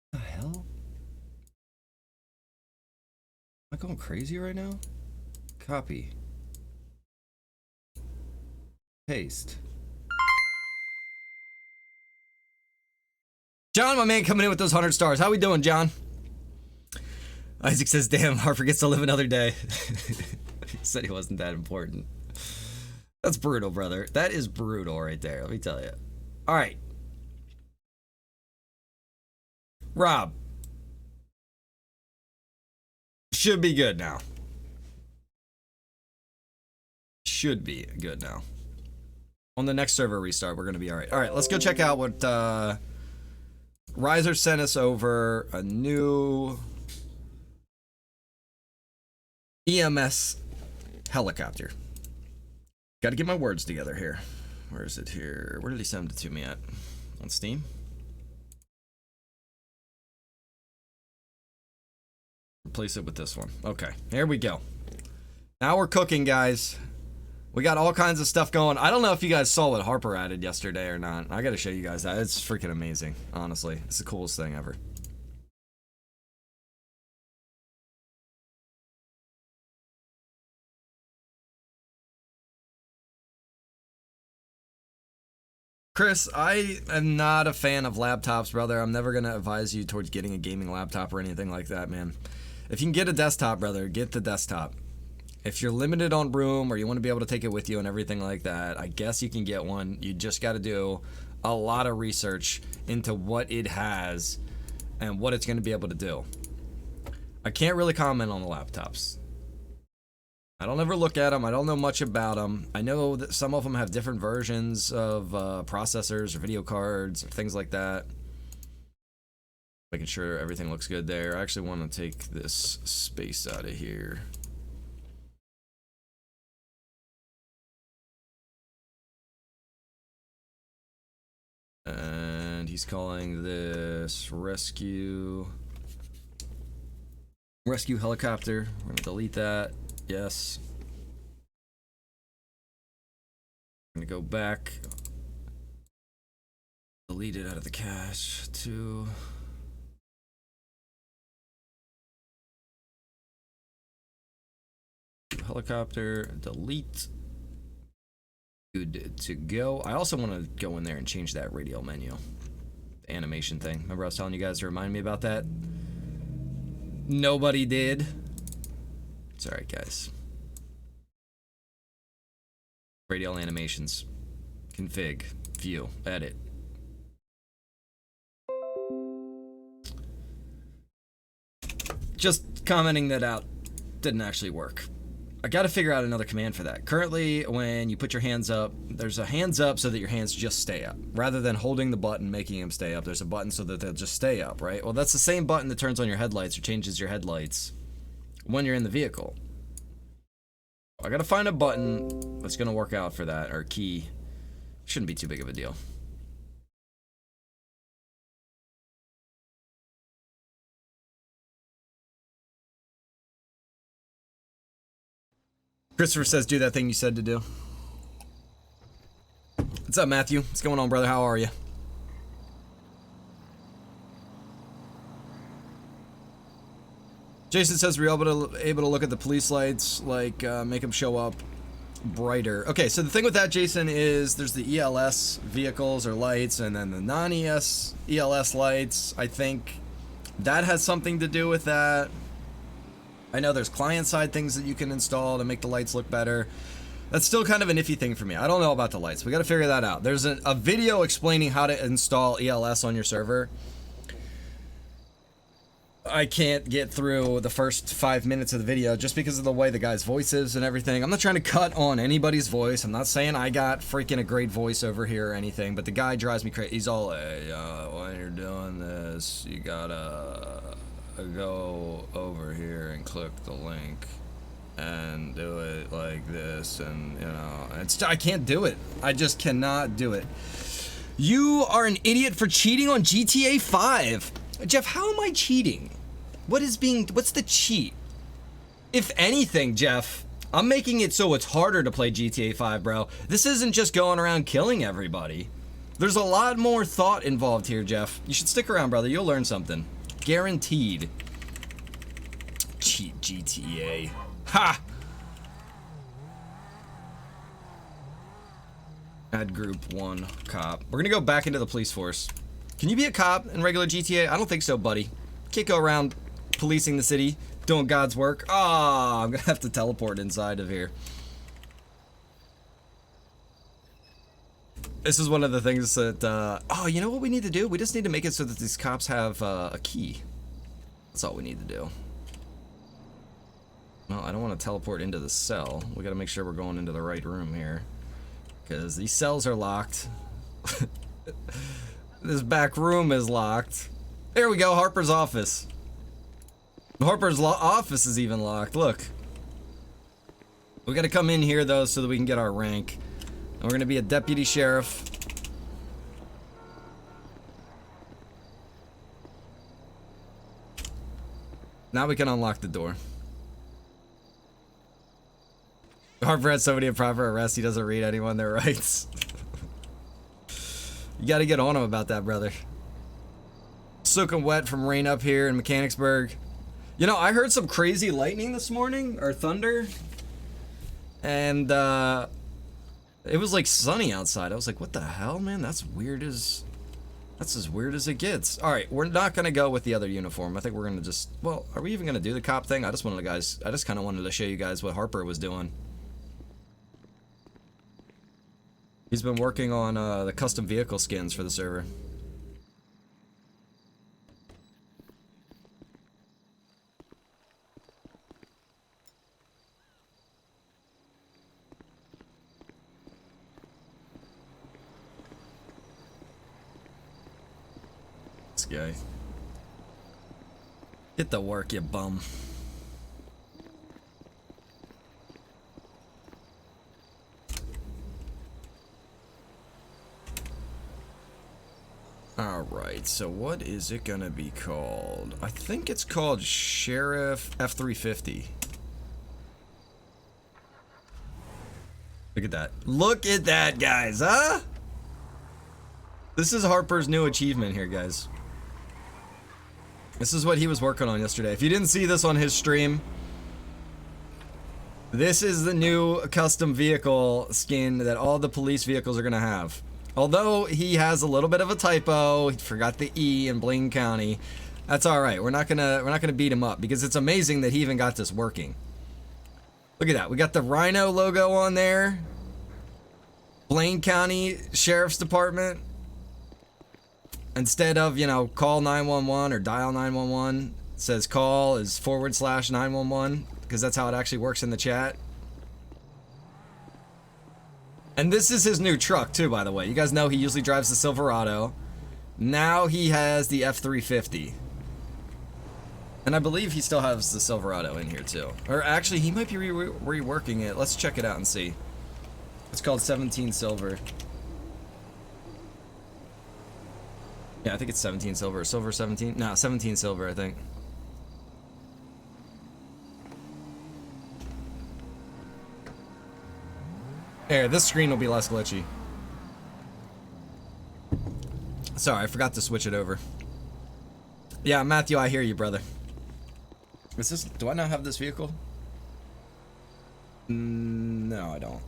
What the hell? Am I going crazy right now? Copy. Paste. John, my man, coming in with those 100 stars. How we doing, John? Isaac says, damn, Harper gets to live another day. He said he wasn't that important. That's brutal, brother. That is brutal right there, let me tell you. All right. Rob. Should be good now. Should be good now. On the next server restart, we're going to be all right. All right, let's go check out what... Riser sent us over a new EMS helicopter. Got to get my words together here. Where is it here? Where did he send it to me at? On Steam? Replace it with this one. Okay, here we go. Now we're cooking, guys. We got all kinds of stuff going. I don't know if you guys saw what Harper added yesterday or not. I gotta show you guys that. It's freaking amazing, honestly. It's the coolest thing ever. Chris, I am not a fan of laptops, brother. I'm never gonna advise you towards getting a gaming laptop or anything like that, man. If you can get a desktop, brother, get the desktop. If you're limited on room or you want to be able to take it with you and everything like that, I guess you can get one. You just got to do a lot of research into what it has and what it's going to be able to do. I can't really comment on the laptops. I don't ever look at them. I don't know much about them. I know that some of them have different versions of processors or video cards or things like that. Making sure everything looks good there. I actually want to take this space out of here. And he's calling this rescue helicopter. We're gonna delete that. Yes. I'm gonna go back. Delete it out of the cache to helicopter. Delete. Good to go. I also want to go in there and change that radial menu. The animation thing. Remember I was telling you guys to remind me about that? Nobody did. It's alright, guys. Radial animations. Config. View. Edit. Just commenting that out didn't actually work. I gotta figure out another command for that. Currently, when you put your hands up, there's a hands up so that your hands just stay up. Rather than holding the button, making them stay up, there's a button so that they'll just stay up, right? Well, that's the same button that turns on your headlights or changes your headlights when you're in the vehicle. I gotta find a button that's gonna work out for that, or key. Shouldn't be too big of a deal. Christopher says, do that thing you said to do. What's up, Matthew? What's going on, brother? How are you? Jason says we're able to look at the police lights, like make them show up brighter. Okay, so the thing with that, Jason, is there's the ELS vehicles or lights, and then the non-ES ELS lights. I think that has something to do with that. I know there's client-side things that you can install to make the lights look better. That's still kind of an iffy thing for me. I don't know about the lights. We got to figure that out. There's a video explaining how to install ELS on your server. I can't get through the first 5 minutes of the video just because of the way the guy's voice is and everything. I'm not trying to cut on anybody's voice. I'm not saying I got freaking a great voice over here or anything, but the guy drives me crazy. He's all, hey, when you're doing this, you gotta go over here and click the link and do it like this, and you know, I can't do it. I just cannot do it. You are an idiot for cheating on GTA 5. Jeff, how am I cheating? What's the cheat? If anything, Jeff, I'm making it so it's harder to play GTA 5, bro. This isn't just going around killing everybody. There's a lot more thought involved here, Jeff. You should stick around, brother. You'll learn something. Guaranteed. Cheat GTA. Ha! Add group 1 cop. We're gonna go back into the police force. Can you be a cop in regular GTA? I don't think so, buddy. Can't go around policing the city, doing God's work. Ah, I'm gonna have to teleport inside of here. This is one of the things that, oh, you know what we need to do? We just need to make it so that these cops have a key. That's all we need to do. Well, I don't want to teleport into the cell. We gotta make sure we're going into the right room here, because these cells are locked. This back room is locked. There we go, Harper's office. Harper's office is even locked, look. We gotta come in here, though, so that we can get our rank. And we're gonna be a deputy sheriff. Now we can unlock the door. Harper had somebody in proper arrest, he doesn't read anyone their rights. You gotta get on him about that, brother. Soaking wet from rain up here in Mechanicsburg. You know, I heard some crazy lightning this morning, or thunder. And, it was like sunny outside. I was like, what the hell, man? That's as weird as it gets. Alright, we're not gonna go with the other uniform. I think we're gonna just, well, are we even gonna do the cop thing? I just kind of wanted to show you guys what Harper was doing. He's been working on the custom vehicle skins for the server. This guy. Get to work, you bum. Alright, so what is it gonna be called? I think it's called Sheriff F350. Look at that. Look at that, guys, huh? This is Harper's new achievement here, guys. This is what he was working on yesterday. If you didn't see this on his stream, this is the new custom vehicle skin that all the police vehicles are gonna have. Although he has a little bit of a typo, he forgot the E in Blaine County. That's all right. We're not gonna beat him up because it's amazing that he even got this working. Look at that. We got the Rhino logo on there. Blaine County Sheriff's Department. Instead of, you know, call 911 or dial 911, it says call is /911 because that's how it actually works in the chat. And this is his new truck too, by the way. You guys know he usually drives the Silverado. Now he has the F350. And I believe he still has the Silverado in here too. Or actually, he might be reworking it. Let's check it out and see. It's called 17 Silver. Yeah, I think it's 17 Silver. Silver 17? No, 17 Silver, I think. There, this screen will be less glitchy. Sorry, I forgot to switch it over. Yeah, Matthew, I hear you, brother. Is this, do I not have this vehicle? No, I don't.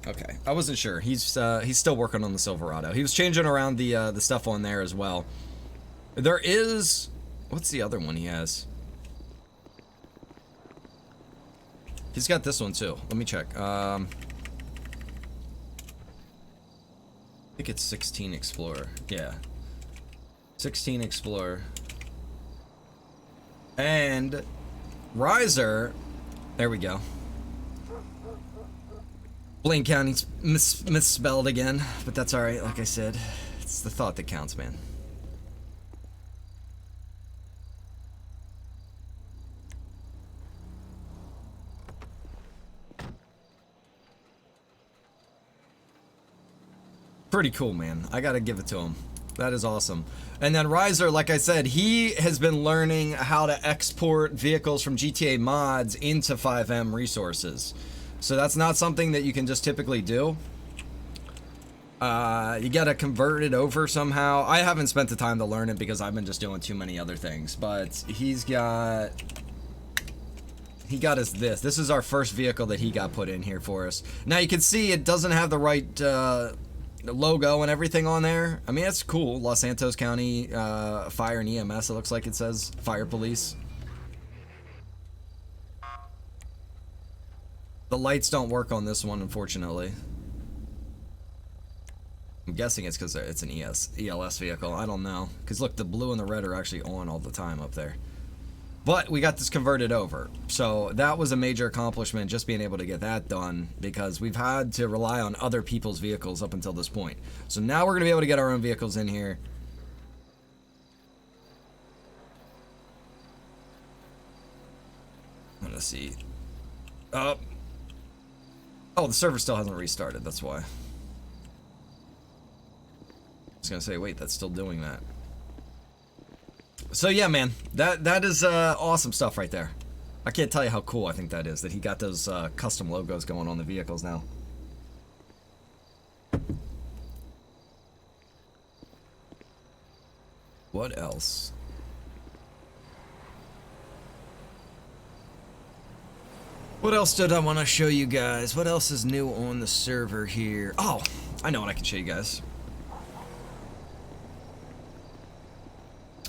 Okay, I wasn't sure. He's still working on the Silverado. He was changing around the stuff on there as well. There is, what's the other one he has? He's got this one too. Let me check. I think it's 16 Explorer. Yeah. 16 Explorer. And Riser. There we go. Blaine County's misspelled again, but that's alright, like I said. It's the thought that counts, man. Pretty cool, man. I gotta give it to him. That is awesome. And then Riser, like I said, he has been learning how to export vehicles from GTA mods into FiveM resources. So that's not something that you can just typically do. You gotta convert it over somehow. I haven't spent the time to learn it because I've been just doing too many other things. But he got us this. This is our first vehicle that he got put in here for us. Now you can see it doesn't have the right logo and everything on there. I mean, it's cool. Los Santos County Fire and EMS, it looks like it says. Fire Police. The lights don't work on this one, unfortunately. I'm guessing it's because it's an ELS vehicle. I don't know. Because look, the blue and the red are actually on all the time up there. But we got this converted over. So that was a major accomplishment, just being able to get that done, because we've had to rely on other people's vehicles up until this point. So now we're going to be able to get our own vehicles in here. I'm going to see. Oh, the server still hasn't restarted, that's why. I was gonna say, wait, that's still doing that. So yeah, man, that is awesome stuff right there. I can't tell you how cool I think that is, that he got those custom logos going on the vehicles now. What else? What else did I want to show you guys? What else is new on the server here? Oh, I know what I can show you guys.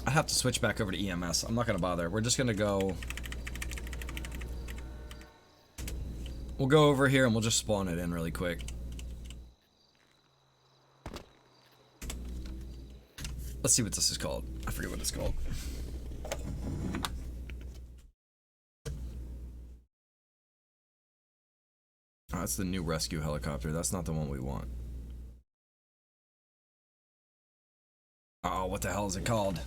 I have to switch back over to EMS. I'm not going to bother. We're just going to go... We'll go over here and we'll just spawn it in really quick. Let's see what this is called. I forget what it's called. Oh, that's the new rescue helicopter. That's not the one we want. Oh, what the hell is it called?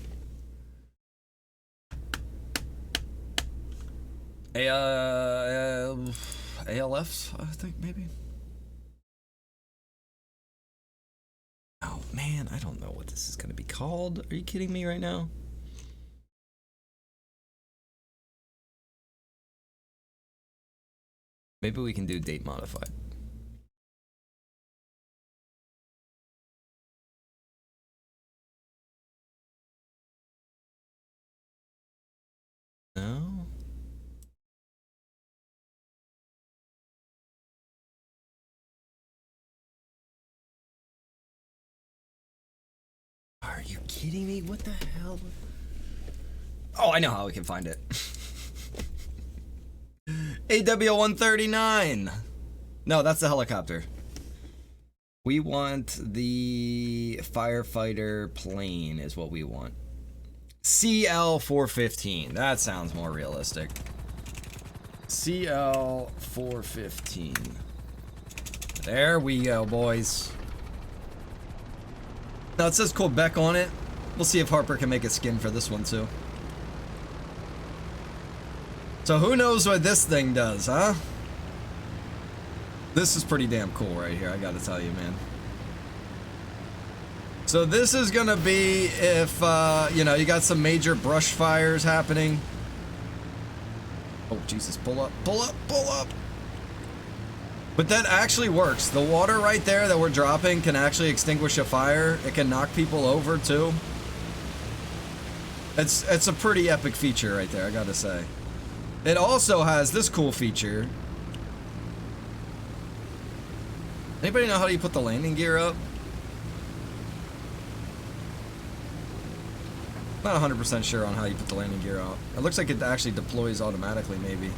ALFs, I think, maybe? Oh, man, I don't know what this is going to be called. Are you kidding me right now? Maybe we can do date modified. No? Are you kidding me? What the hell? Oh, I know how we can find it. AW-139. No, that's the helicopter. We want the firefighter plane is what we want. CL-415. That sounds more realistic. CL-415. There we go, boys. Now it says Quebec on it. We'll see if Harper can make a skin for this one too. So who knows what this thing does, huh? This is pretty damn cool right here, I gotta tell you, man. So this is gonna be if, you know, you got some major brush fires happening. Oh, Jesus, pull up, pull up, pull up. But that actually works. The water right there that we're dropping can actually extinguish a fire. It can knock people over, too. It's a pretty epic feature right there, I gotta say. It also has this cool feature. Anybody know how you put the landing gear up? Not 100% sure on how you put the landing gear out. It looks like it actually deploys automatically, maybe.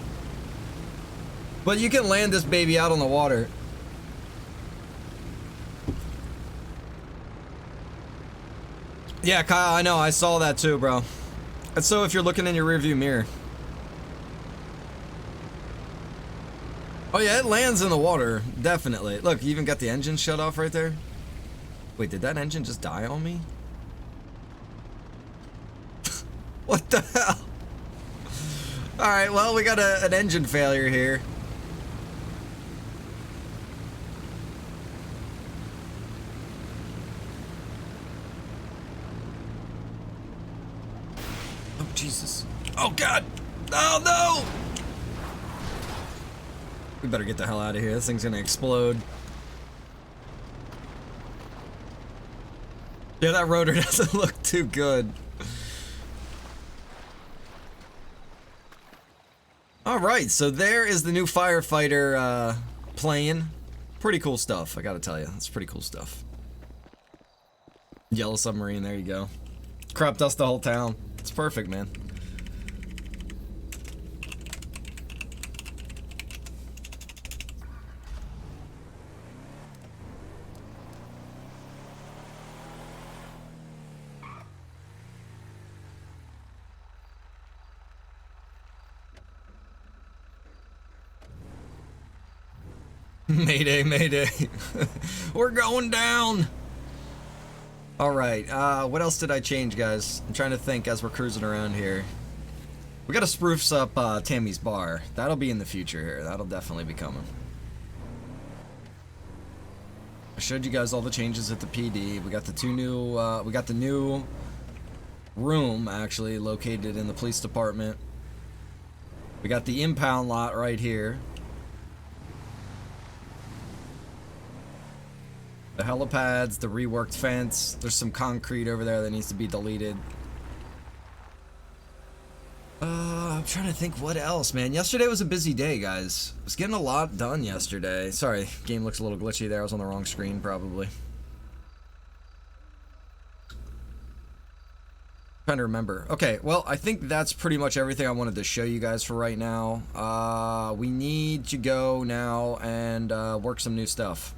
But you can land this baby out on the water. Yeah, Kyle, I know. I saw that too, bro. And so if you're looking in your rearview mirror. Oh yeah, it lands in the water. Definitely. Look, you even got the engine shut off right there. Wait, did that engine just die on me? What the hell? Alright, well, we got an engine failure here. Oh, Jesus. Oh, God! Oh, no! We better get the hell out of here. This thing's gonna explode. Yeah, that rotor doesn't look too good. Alright, so there is the new firefighter plane. Pretty cool stuff, I gotta tell you. It's pretty cool stuff. Yellow submarine, there you go. Crop dust the whole town. It's perfect, man. Mayday, mayday. We're going down. All right, what else did I change, guys? I'm trying to think as we're cruising around here. We gotta spruce up Tammy's bar. That'll be in the future here. That'll definitely be coming. I showed you guys all the changes at the PD. We got the two new, we got the new room actually located in the police department. We got the impound lot right here. The helipads, the reworked fence. There's some concrete over there that needs to be deleted. I'm trying to think what else, man. Yesterday was a busy day, guys. I was getting a lot done yesterday. Sorry, game looks a little glitchy there. I was on the wrong screen, probably. Trying to remember. Okay, well, I think that's pretty much everything I wanted to show you guys for right now. We need to go now and work some new stuff.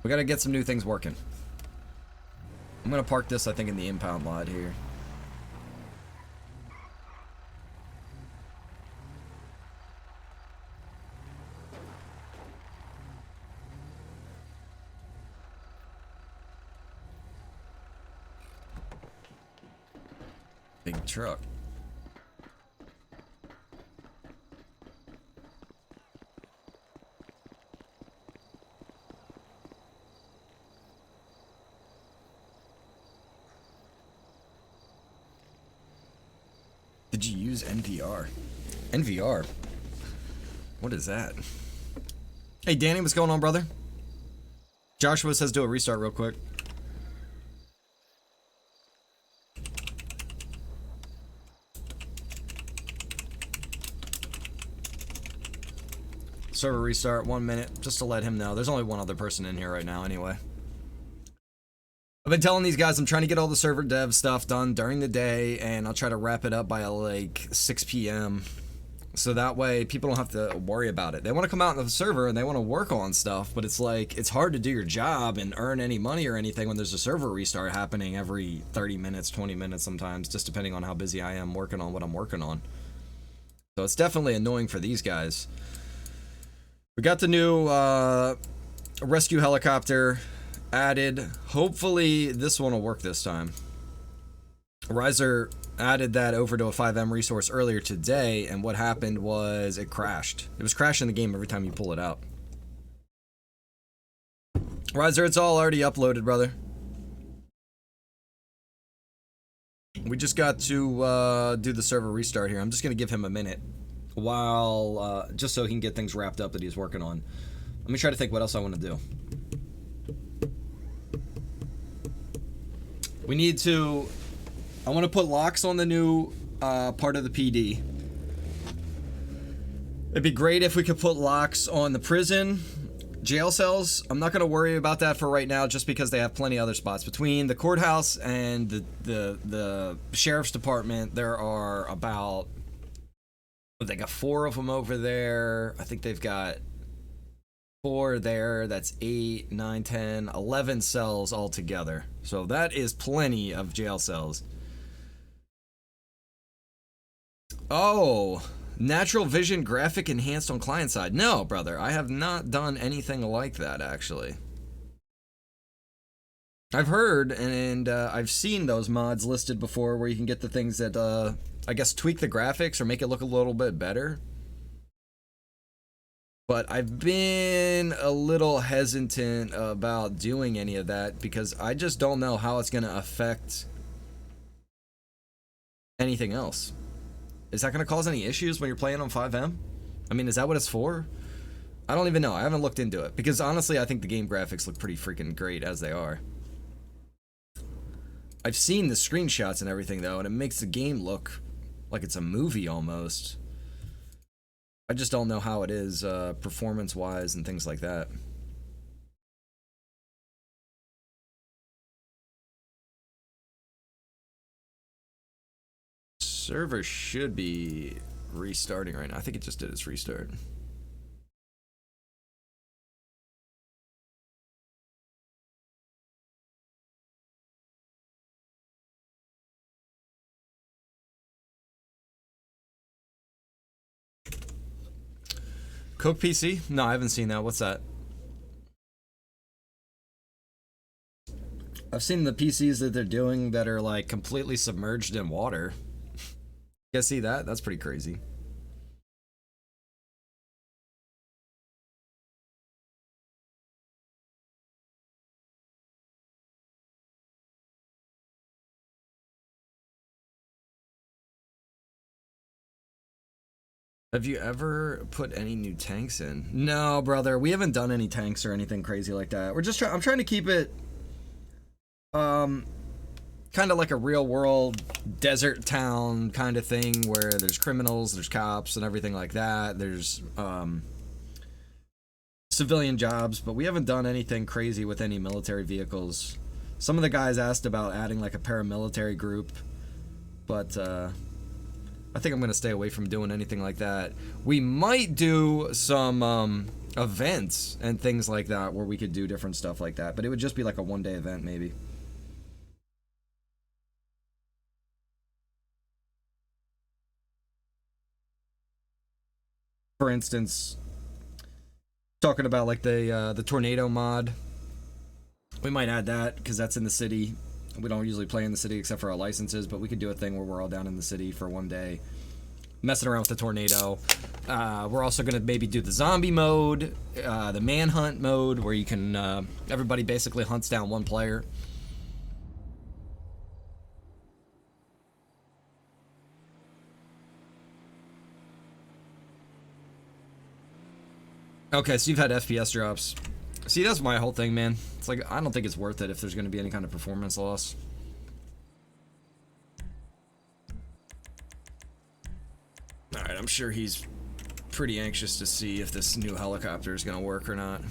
We gotta get some new things working. I'm gonna park this, I think, in the impound lot here. Big truck. Did you use NVR? NVR? What is that? Hey, Danny, what's going on, brother? Joshua says do a restart real quick. Server restart, 1 minute, just to let him know. There's only one other person in here right now anyway. I've been telling these guys I'm trying to get all the server dev stuff done during the day, and I'll try to wrap it up by like 6 p.m. So that way people don't have to worry about it. They want to come out on the server and they want to work on stuff, but it's like, it's hard to do your job and earn any money or anything when there's a server restart happening every 30 minutes, 20 minutes sometimes, just depending on how busy I am working on what I'm working on. So it's definitely annoying for these guys. We got the new rescue helicopter added. Hopefully this one will work this time. Riser added that over to a FiveM resource earlier today, and what happened was it crashed. It was crashing the game every time you pull it out. Riser, it's all already uploaded, brother. We just got to do the server restart here. I'm just going to give him a minute while, just so he can get things wrapped up that he's working on. Let me try to think what else I want to do. We need to... I want to put locks on the new part of the PD. It'd be great if we could put locks on the prison, jail cells. I'm not going to worry about that for right now just because they have plenty of other spots. Between the courthouse and the sheriff's department, there are about... They got 4 of them over there. I think they've got 4 there. That's 8, 9, 10, 11 cells altogether. So that is plenty of jail cells. Oh, natural vision graphic enhanced on client side. No, brother, I have not done anything like that, actually. I've heard and I've seen those mods listed before where you can get the things that, I guess, tweak the graphics or make it look a little bit better. But I've been a little hesitant about doing any of that because I just don't know how it's going to affect anything else. Is that going to cause any issues when you're playing on FiveM? I mean, is that what it's for? I don't even know. I haven't looked into it. Because honestly, I think the game graphics look pretty freaking great as they are. I've seen the screenshots and everything, though, and it makes the game look like it's a movie almost. I just don't know how it is performance-wise and things like that. Server should be restarting right now. I think it just did its restart. Coke PC? No, I haven't seen that. What's that? I've seen the PCs that they're doing that are like completely submerged in water. You guys see that? That's pretty crazy. Have you ever put any new tanks in? No, brother. We haven't done any tanks or anything crazy like that. We're just I'm trying to keep it kind of like a real world desert town kind of thing where there's criminals, there's cops and everything like that. There's civilian jobs, but we haven't done anything crazy with any military vehicles. Some of the guys asked about adding like a paramilitary group, but I think I'm going to stay away from doing anything like that. We might do some events and things like that where we could do different stuff like that, but it would just be like a one-day event maybe. For instance, talking about like the tornado mod, we might add that because that's in the city. We don't usually play in the city except for our licenses, but we could do a thing where we're all down in the city for one day, messing around with the tornado. We're also gonna maybe do the zombie mode, the manhunt mode, where you can everybody basically hunts down one player. Okay, so you've had FPS drops. See, that's my whole thing, man. It's like, I don't think it's worth it if there's going to be any kind of performance loss. Alright, I'm sure he's pretty anxious to see if this new helicopter is going to work or not.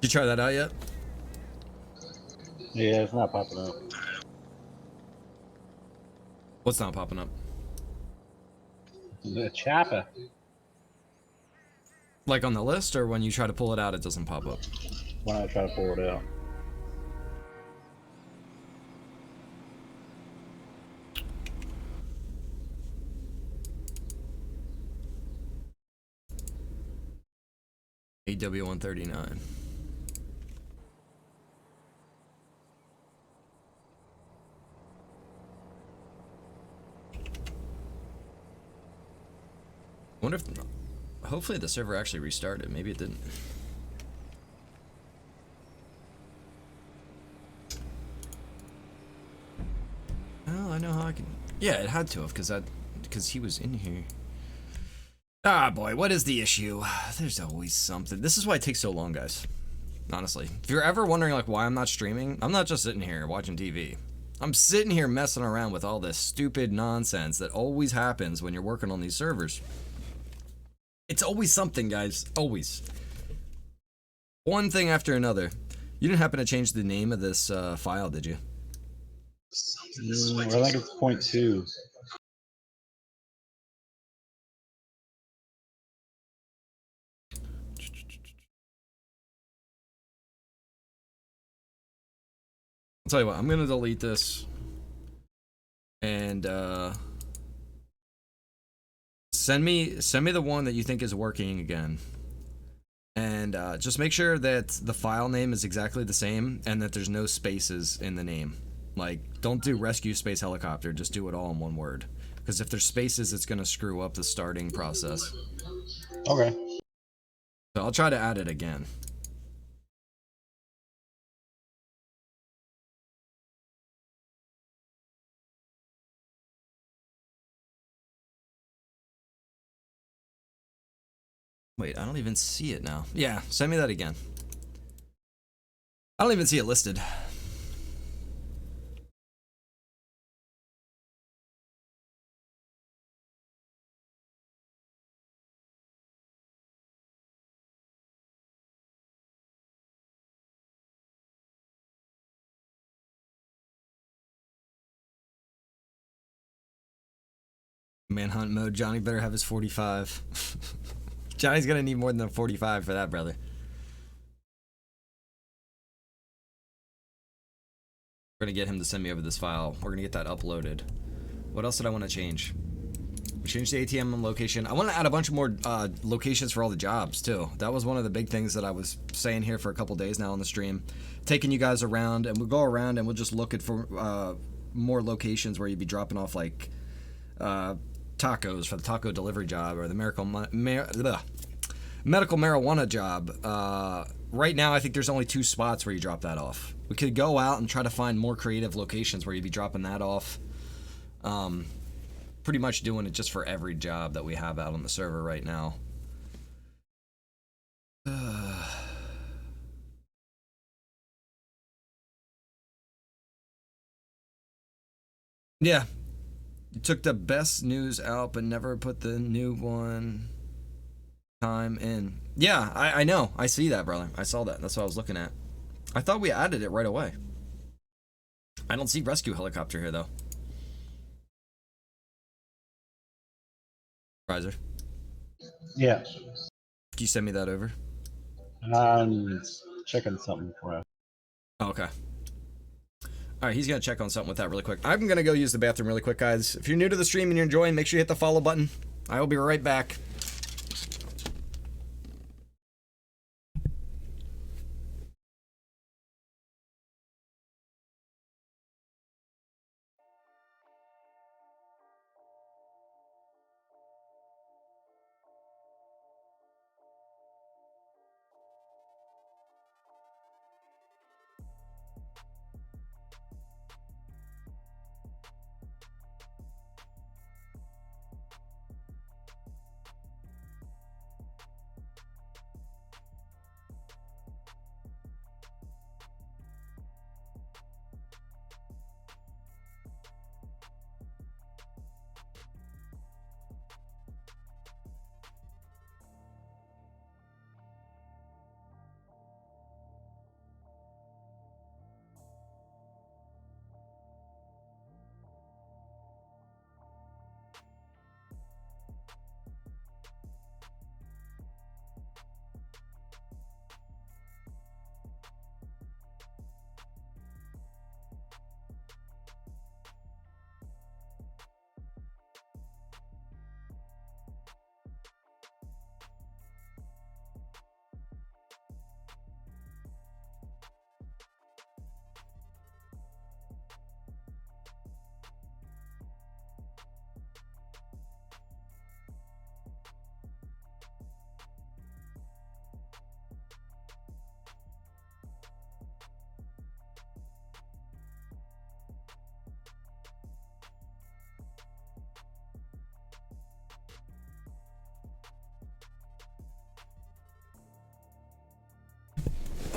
Did you try that out yet? Yeah, it's not popping up. What's not popping up? The chopper. Like on the list, or when you try to pull it out, it doesn't pop up? When I try to pull it out. EW139. I wonder if, hopefully the server actually restarted. Maybe it didn't. Well, I know how I can. Yeah, it had to have, because he was in here. Ah, boy, what is the issue? There's always something. This is why it takes so long, guys. Honestly, if you're ever wondering like why I'm not streaming, I'm not just sitting here watching TV. I'm sitting here messing around with all this stupid nonsense that always happens when you're working on these servers. It's always something, guys. Always. One thing after another. You didn't happen to change the name of this file, did you? I think it's .2. I'll tell you what, I'm gonna delete this and send me the one that you think is working again. And just make sure that the file name is exactly the same and that there's no spaces in the name. Like, don't do rescue space helicopter, just do it all in one word. Because if there's spaces, it's gonna screw up the starting process. Okay. So I'll try to add it again. Wait, I don't even see it now. Yeah, send me that again. I don't even see it listed. Manhunt mode, Johnny better have his 45. Johnny's gonna need more than a 45 for that, brother. We're gonna get him to send me over this file. We're gonna get that uploaded. What else did I want to change? We changed the ATM location. I want to add a bunch more locations for all the jobs too. That was one of the big things that I was saying here for a couple days now on the stream. Taking you guys around, and we'll go around and we'll just look at for more locations where you'd be dropping off like tacos for the taco delivery job or the medical marijuana job. Right now, I think there's only 2 spots where you drop that off. We could go out and try to find more creative locations where you'd be dropping that off. Pretty much doing it just for every job that we have out on the server right now. Yeah. You took the best news out, but never put the new one time in. Yeah, I know. I see that, brother. I saw that. That's what I was looking at. I thought we added it right away. I don't see rescue helicopter here, though. Riser. Yeah. Can you send me that over? I'm checking something for us. Oh, okay. All right, he's going to check on something with that really quick. I'm going to go use the bathroom really quick, guys. If you're new to the stream and you're enjoying, make sure you hit the follow button. I will be right back.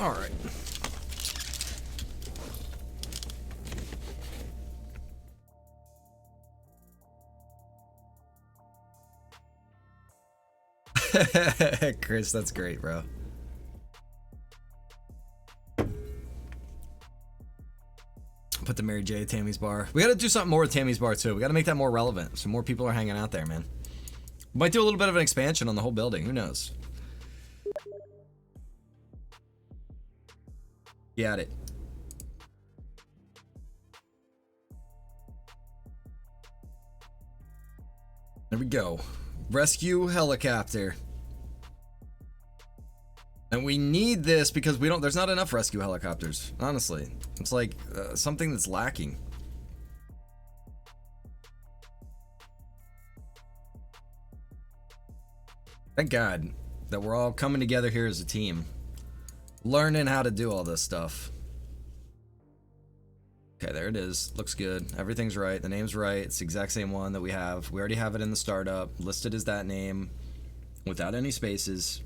All right. Chris, that's great, bro. Put the Mary J at Tammy's bar. We got to do something more with Tammy's bar too. We got to make that more relevant, so more people are hanging out there, man. We might do a little bit of an expansion on the whole building. Who knows? Got it. There we go. Rescue helicopter. And we need this because there's not enough rescue helicopters, honestly. It's like something that's lacking. Thank God that we're all coming together here as a team, learning how to do all this stuff. Okay, there it is. Looks good. Everything's right. The name's right. It's the exact same one that we have. We already have it in the startup, listed as that name, without any spaces.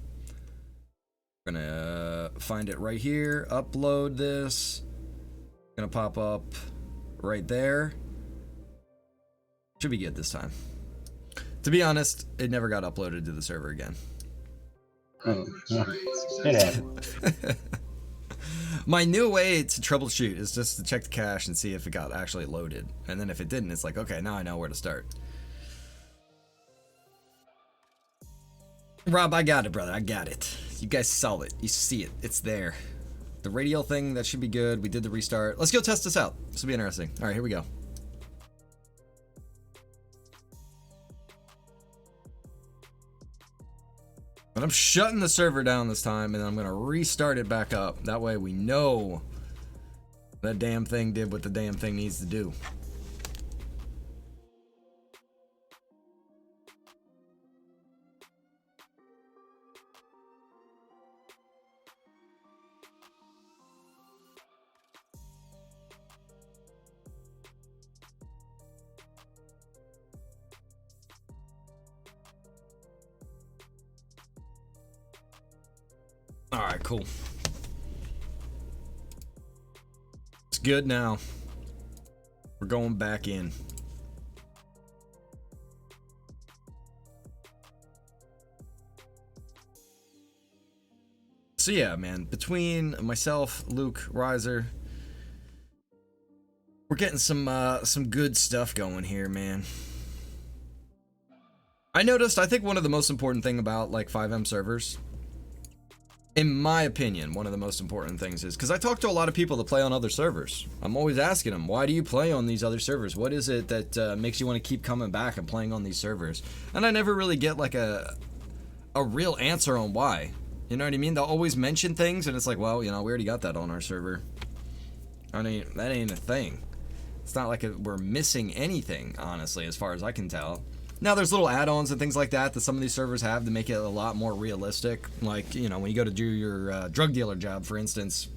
We're gonna find it right here, upload this. Gonna pop up right there. Should be good this time. To be honest, it never got uploaded to the server again. Oh, it happened. My new way to troubleshoot is just to check the cache and see if it got actually loaded. And then if it didn't, it's like, okay, now I know where to start. Rob, I got it, brother. I got it. You guys saw it. You see it. It's there. The radial thing, that should be good. We did the restart. Let's go test this out. This will be interesting. All right, here we go. But I'm shutting the server down this time, and I'm going to restart it back up. That way we know that damn thing did what the damn thing needs to do. All right, cool. It's good now. We're going back in. So yeah, man, between myself, Luke, Riser, we're getting some good stuff going here, man. I noticed, I think one of the most important thing about like FiveM servers, in my opinion, one of the most important things is, because I talk to a lot of people that play on other servers. I'm always asking them, why do you play on these other servers? What is it that makes you want to keep coming back and playing on these servers? And I never really get like a real answer on why. You know what I mean? They'll always mention things and it's like, well, you know, we already got that on our server. I mean, that ain't a thing. It's not like we're missing anything, honestly, as far as I can tell. Now, there's little add-ons and things like that some of these servers have to make it a lot more realistic. Like, you know, when you go to do your drug dealer job, for instance.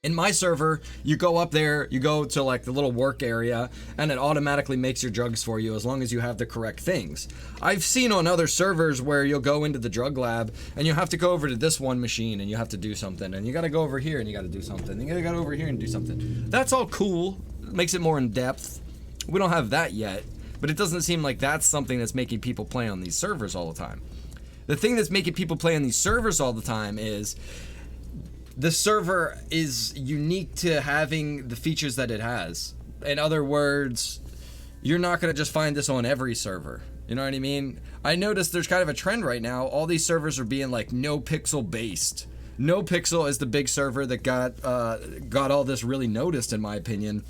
In my server, you go up there, you go to like the little work area, and it automatically makes your drugs for you as long as you have the correct things. I've seen on other servers where you'll go into the drug lab, and you have to go over to this one machine, and you have to do something, and you gotta go over here, and you gotta do something, and you gotta go over here and do something. That's all cool. It makes it more in depth. We don't have that yet. But it doesn't seem like that's something that's making people play on these servers all the time. The thing that's making people play on these servers all the time is the server is unique to having the features that it has. In other words, you're not going to just find this on every server. You know what I mean? I noticed there's kind of a trend right now. All these servers are being like no pixel based. No Pixel is the big server that got all this really noticed, in my opinion.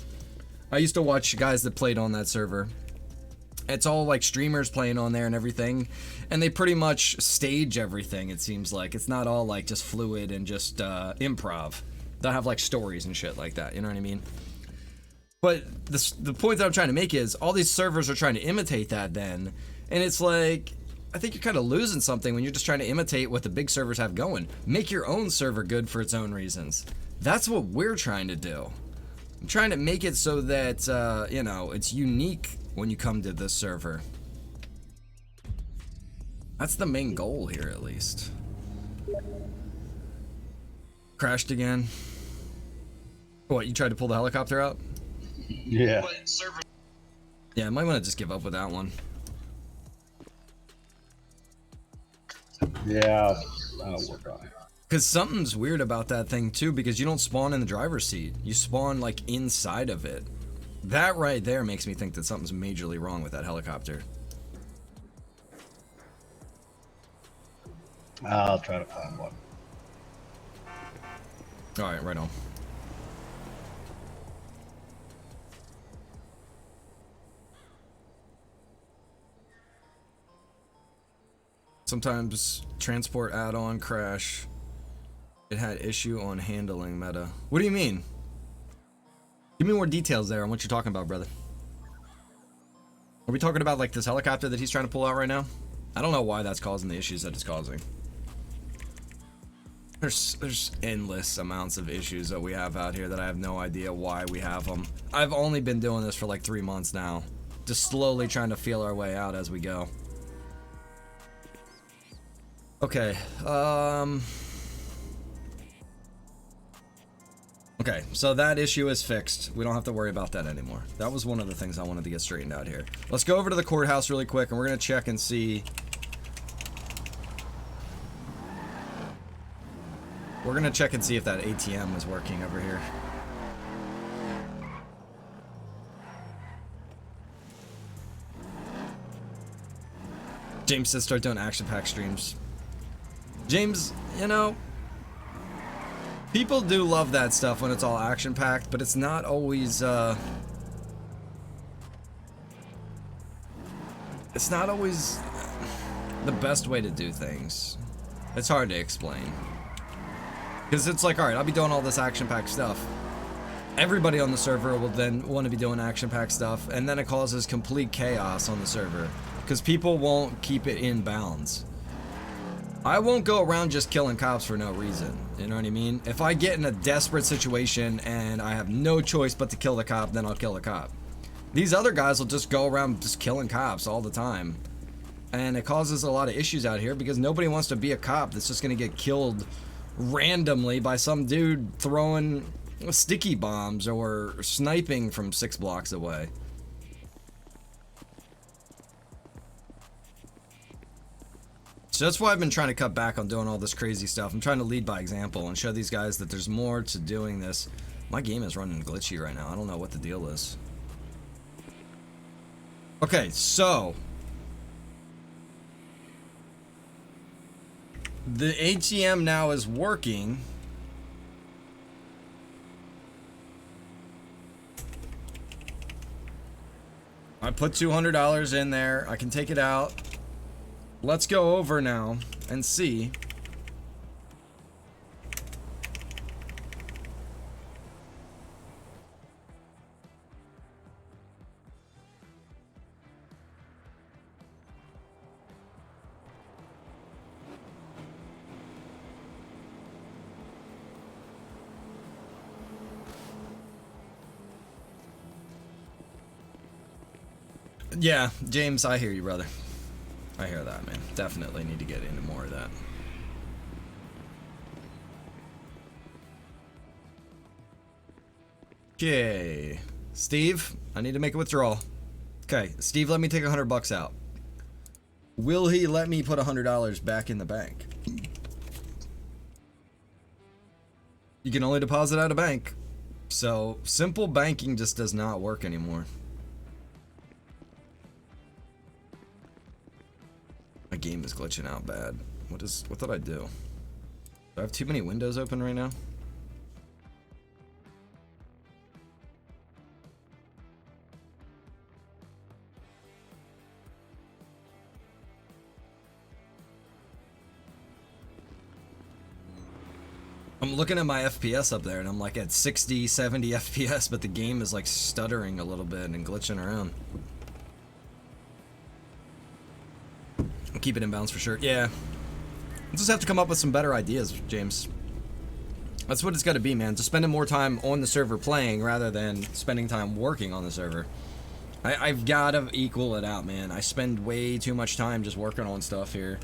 I used to watch guys that played on that server. It's all like streamers playing on there and everything, and they pretty much stage everything, it seems like. It's not all like just fluid and just improv. They'll have like stories and shit like that, you know what I mean? But the point that I'm trying to make is all these servers are trying to imitate that then, and it's like, I think you're kind of losing something when you're just trying to imitate what the big servers have going. Make your own server good for its own reasons. That's what we're trying to do. I'm trying to make it so that, you know, it's unique when you come to this server. That's the main goal here, at least. Crashed again. What, you tried to pull the helicopter out? Yeah. Yeah, I might want to just give up with that one. Yeah, I'll work on it. Because something's weird about that thing too, because you don't spawn in the driver's seat. You spawn like inside of it. That right there makes me think that something's majorly wrong with that helicopter. I'll try to find one. Alright, right on. Sometimes transport add-on crash. It had issue on handling meta. What do you mean? Give me more details there on what you're talking about, brother. Are we talking about like this helicopter that he's trying to pull out right now? I don't know why that's causing the issues that it's causing. There's endless amounts of issues that we have out here that I have no idea why we have them. I've only been doing this for like 3 months now. Just slowly trying to feel our way out as we go. Okay, okay, so that issue is fixed. We don't have to worry about that anymore. That was one of the things I wanted to get straightened out here. Let's go over to the courthouse really quick, and we're gonna check and see. We're gonna check and see if that ATM is working over here. James says start doing action-packed streams. James, you know, people do love that stuff when it's all action-packed, but it's not always, it's not always the best way to do things. It's hard to explain. Because it's like, alright, I'll be doing all this action-packed stuff. Everybody on the server will then want to be doing action-packed stuff, and then it causes complete chaos on the server. Because people won't keep it in bounds. I won't go around just killing cops for no reason, you know what I mean? If I get in a desperate situation and I have no choice but to kill the cop, then I'll kill the cop. These other guys will just go around just killing cops all the time. And it causes a lot of issues out here because nobody wants to be a cop that's just gonna get killed randomly by some dude throwing sticky bombs or sniping from 6 blocks away. So that's why I've been trying to cut back on doing all this crazy stuff. I'm trying to lead by example and show these guys that there's more to doing this. My game is running glitchy right now. I don't know what the deal is. Okay, so the ATM now is working. I put $200 in there. I can take it out. Let's go over now and see. Yeah, James, I hear you, brother. I hear that, man. Definitely need to get into more of that. Okay. Steve, I need to make a withdrawal. Okay, Steve, let me take $100 out. Will he let me put $100 back in the bank? You can only deposit out of bank. So, simple banking just does not work anymore. My game is glitching out bad. What did I do? Do I have too many windows open right now? I'm looking at my FPS up there and I'm like at 60, 70 FPS, but the game is like stuttering a little bit and glitching around. I'll keep it in bounds for sure. Yeah. We'll just have to come up with some better ideas, James. That's what it's got to be, man. Just spending more time on the server playing rather than spending time working on the server. I've got to equal it out, man. I spend way too much time just working on stuff here.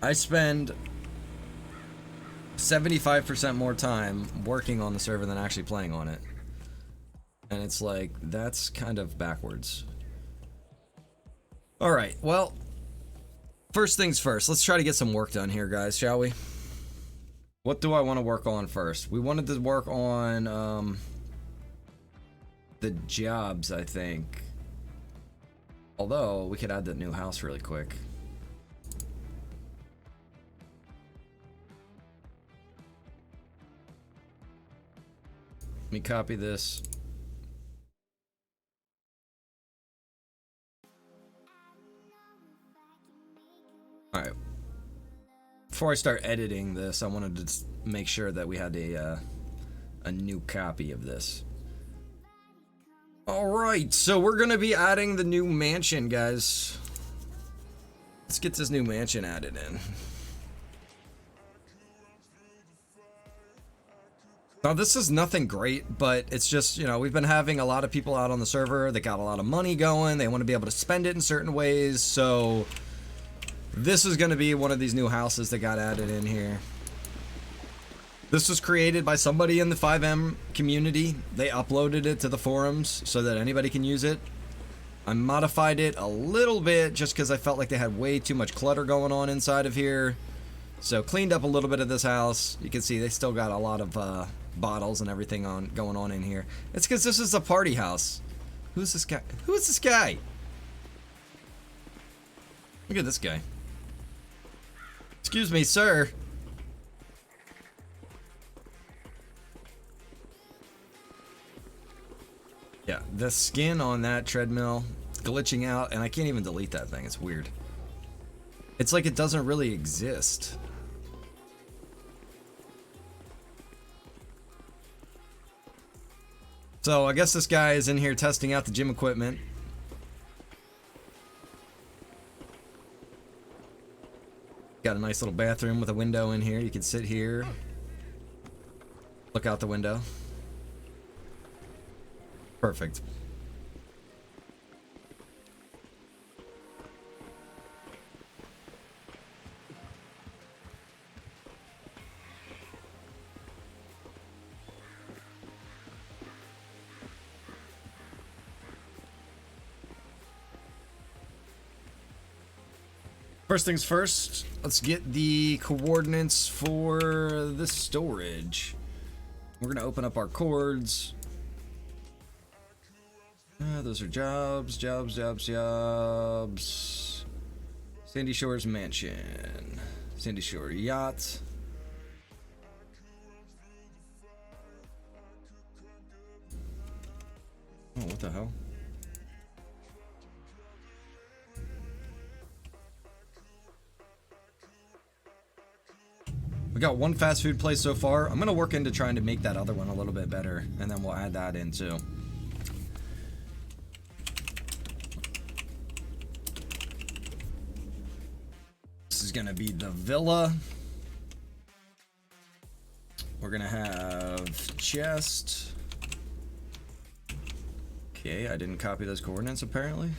I spend 75% more time working on the server than actually playing on it. And it's like, that's kind of backwards. Alright, well, first things first. Let's try to get some work done here, guys, shall we? What do I want to work on first? We wanted to work on the jobs, I think. Although, we could add that new house really quick. Let me copy this. Alright. Before I start editing this, I wanted to just make sure that we had a new copy of this. Alright, so we're gonna be adding the new mansion, guys. Let's get this new mansion added in. Now, this is nothing great, but it's just, you know, we've been having a lot of people out on the server that got a lot of money going. They want to be able to spend it in certain ways, so this is going to be one of these new houses that got added in here. This was created by somebody in the FiveM community. They uploaded it to the forums so that anybody can use it. I modified it a little bit just because I felt like they had way too much clutter going on inside of here. So cleaned up a little bit of this house. You can see they still got a lot of bottles and everything going on in here. It's because this is a party house. Who's this guy? Who is this guy? Look at this guy. Excuse me, sir. Yeah, the skin on that treadmill is glitching out, and I can't even delete that thing. It's weird. It's like it doesn't really exist. So I guess this guy is in here testing out the gym equipment. Got a nice little bathroom with a window in here. You can sit here, look out the window. Perfect. First things first, let's get the coordinates for the storage. We're gonna open up our cords. Those are jobs. Sandy Shores Mansion. Sandy Shore Yacht. Oh, what the hell? We got one fast food place so far. I'm gonna work into trying to make that other one a little bit better, and then we'll add that in too. This is gonna be the villa. We're gonna have chest. Okay, I didn't copy those coordinates apparently.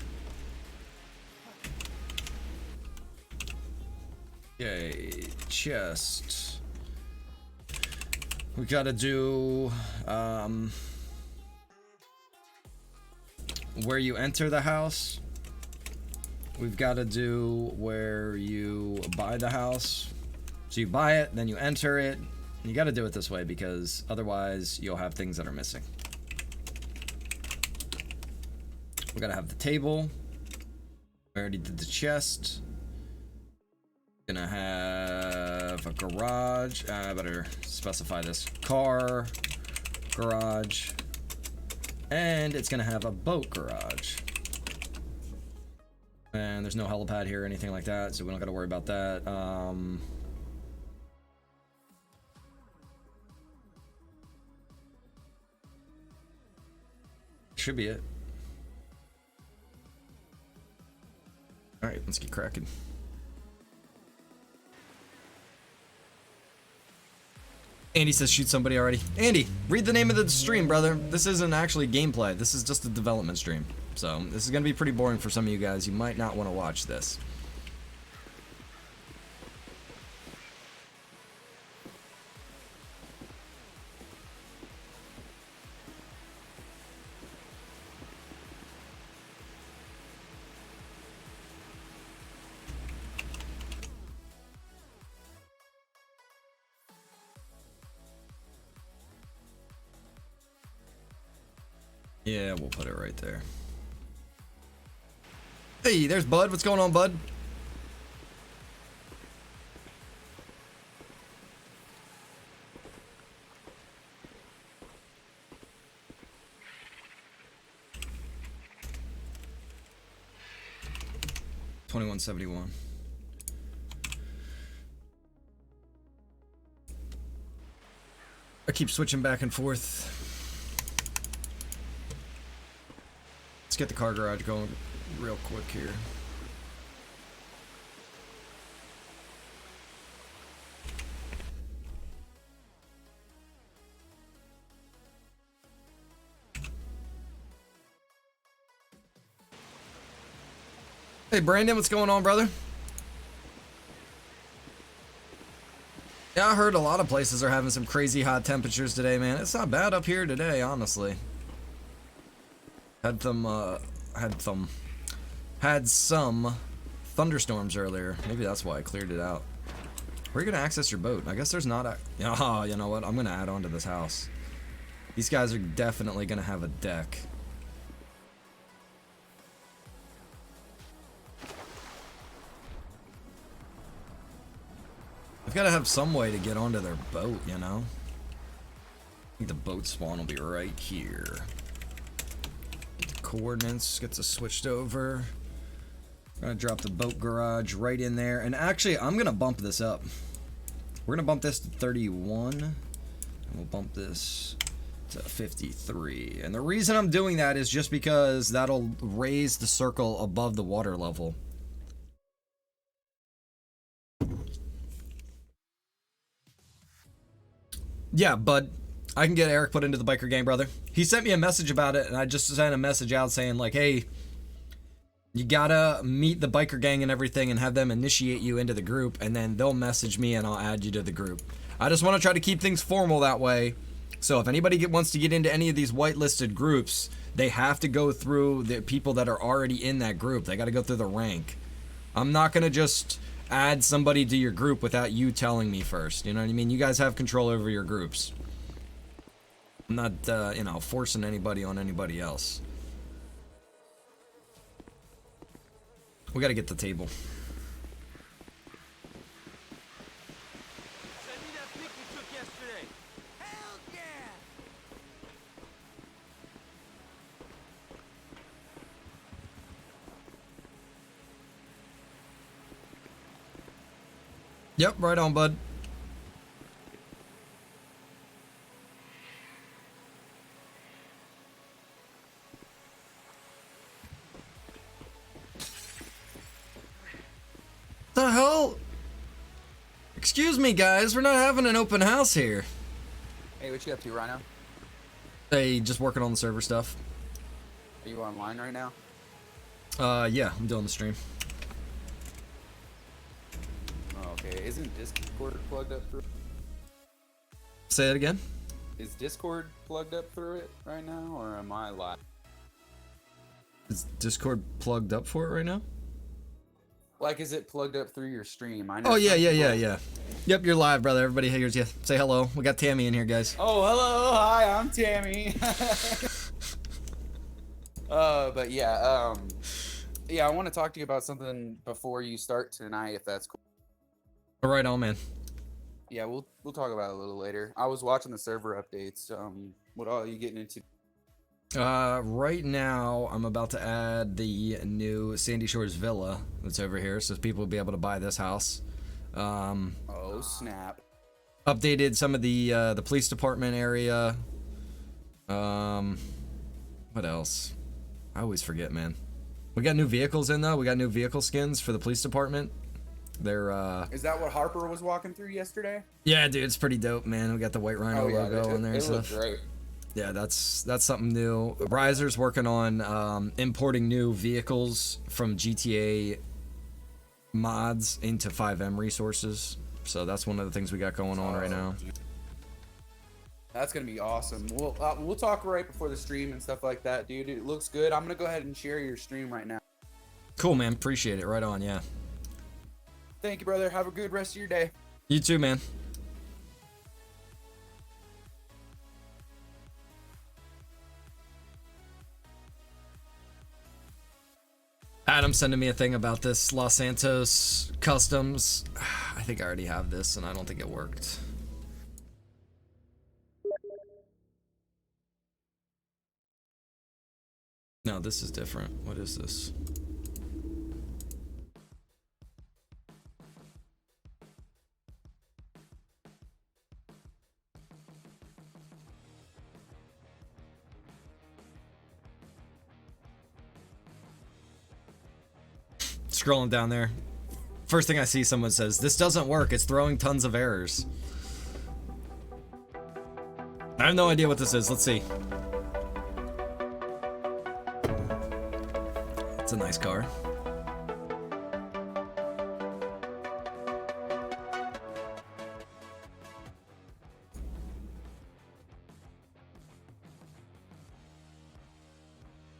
Okay, chest. We gotta do where you enter the house. We've got to do where you buy the house. So you buy it, then you enter it. And you got to do it this way because otherwise you'll have things that are missing. We gotta have the table. We already did the chest. Gonna have a garage. I better specify this. Car, garage, and it's gonna have a boat garage. And there's no helipad here or anything like that, so we don't gotta worry about that. Should be it. All right, let's get cracking. Andy says shoot somebody already. Andy, read the name of the stream, brother. This isn't actually gameplay. This is just a development stream. So this is going to be pretty boring for some of you guys. You might not want to watch this. Yeah, we'll put it right there. Hey, there's Bud. What's going on, Bud? $21.71. I keep switching back and forth. Let's get the car garage going real quick here. Hey Brandon, what's going on, brother? Yeah, I heard a lot of places are having some crazy hot temperatures today, man. It's not bad up here today, honestly. Had some thunderstorms earlier. Maybe that's why I cleared it out. Where are you gonna access your boat? I guess there's not a... Oh, you know what? I'm gonna add on to this house. These guys are definitely gonna have a deck. I've got to have some way to get onto their boat, you know? I think the boat spawn will be right here. Get the coordinates, gets us switched over. Gonna drop the boat garage right in there. And actually, I'm gonna bump this up. We're gonna bump this to 31. And we'll bump this to 53. And the reason I'm doing that is just because that'll raise the circle above the water level. Yeah, bud. I can get Eric put into the biker gang, brother. He sent me a message about it, and I just sent a message out saying, like, hey, you gotta meet the biker gang and everything and have them initiate you into the group, and then they'll message me and I'll add you to the group. I just want to try to keep things formal that way. So if anybody wants to get into any of these whitelisted groups, they have to go through the people that are already in that group. They got to go through the rank. I'm not going to just add somebody to your group without you telling me first. You know what I mean? You guys have control over your groups. I'm not, you know, forcing anybody on anybody else. We got to get the table. Send me that pic you took yesterday. Hell yeah! Yep, right on, bud. The hell? Excuse me, guys. We're not having an open house here. Hey, what you up to, Rhino? Hey, just working on the server stuff. Are you online right now? Yeah, I'm doing the stream. Oh, okay. Isn't Discord plugged up through it? Say it again. Is Discord plugged up through it right now, or am I live? Is Discord plugged up for it right now? Like, is it plugged up through your stream? I know Oh, yeah, some yeah, people- yeah, yeah. Yep, you're live, brother. Everybody hears you. Say hello. We got Tammy in here, guys. Oh, hello. Hi, I'm Tammy. But yeah, yeah, I want to talk to you about something before you start tonight, if that's cool. Right on, man. Yeah, we'll talk about it a little later. I was watching the server updates. What all are you getting into? Right now, I'm about to add the new Sandy Shores Villa that's over here, so people will be able to buy this house. Oh, snap. Updated some of the police department area. What else? I always forget, man. We got new vehicles in, though. We got new vehicle skins for the police department. They're, Is that what Harper was walking through yesterday? yeah, dude, it's pretty dope, man. We got the White Rhino logo on there and It looked stuff. great. Yeah, that's something new. Riser's working on importing new vehicles from GTA mods into FiveM resources. So that's one of the things we got going on right now. That's gonna be awesome. We'll talk right before the stream and stuff like that, dude. It looks good. I'm gonna go ahead and share your stream right now. Cool, man. Appreciate it. Right on, yeah. Thank you, brother. Have a good rest of your day. You too, man. Adam sending me a thing about this Los Santos Customs. I think I already have this, and I don't think it worked. No, this is different. What is this? Scrolling down there. First thing I see, someone says, "This doesn't work. It's throwing tons of errors." I have no idea what this is. Let's see. It's a nice car.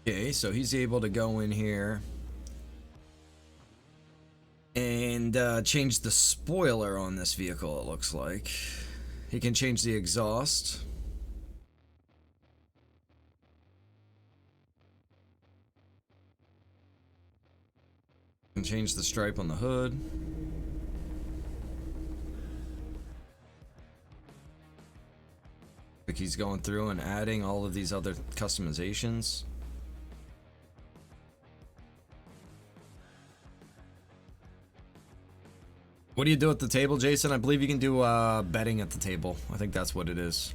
Okay, so he's able to go in here and change the spoiler on this vehicle, it looks like. He can change the exhaust. Can change the stripe on the hood. Like he's going through and adding all of these other customizations. What do you do at the table, Jason? I believe you can do betting at the table. I think that's what it is.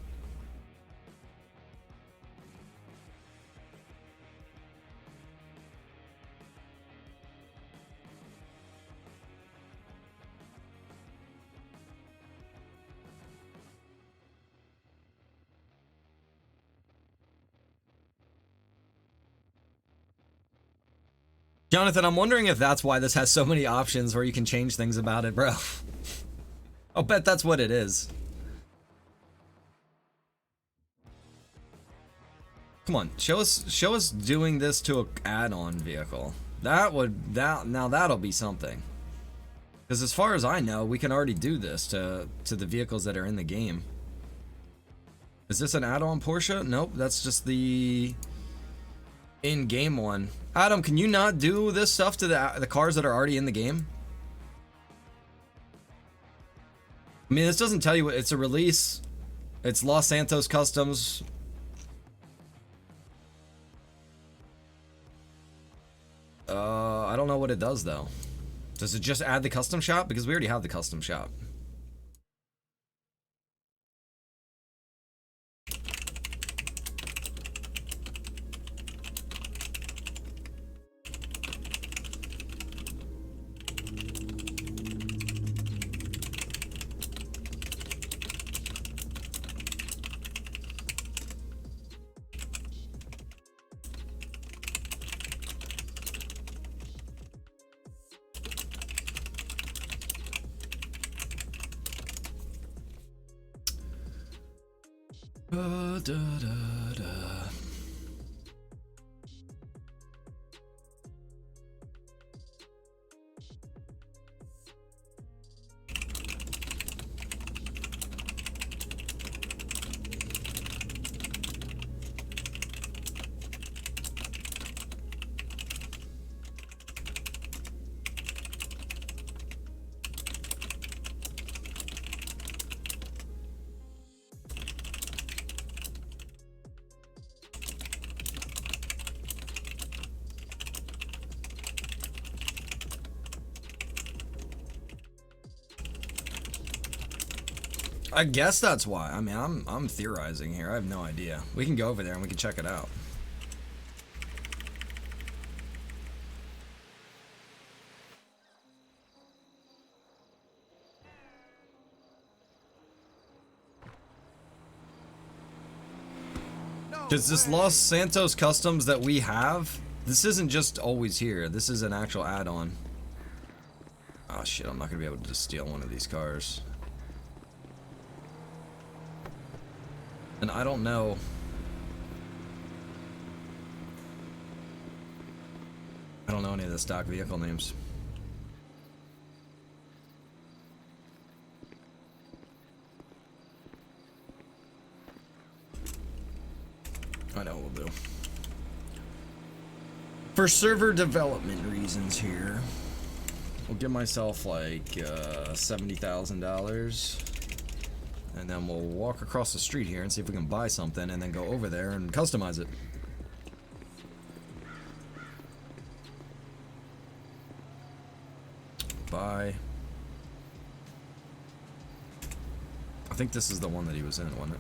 Jonathan, I'm wondering if that's why this has so many options where you can change things about it, bro. I'll bet that's what it is. Come on, show us doing this to an add-on vehicle. Now that'll be something. Because as far as I know, we can already do this to the vehicles that are in the game. Is this an add-on Porsche? Nope, that's just the in-game one. Adam, can you not do this stuff to the cars that are already in the game? I mean, this doesn't tell you what it's a release. It's Los Santos Customs. I don't know what it does though. Does it just add the custom shop? Because we already have the custom shop. I guess that's why. I mean, I'm theorizing here. I have no idea. We can go over there and we can check it out. Because this Los Santos Customs that we have, this isn't just always here. This is an actual add-on. Oh shit, I'm not gonna be able to just steal one of these cars. And I don't know. I don't know any of the stock vehicle names. I know what we'll do. For server development reasons here, I'll give myself like $70,000, and then we'll walk across the street here and see if we can buy something, and then go over there and customize it. Buy. I think this is the one that he was in, wasn't it?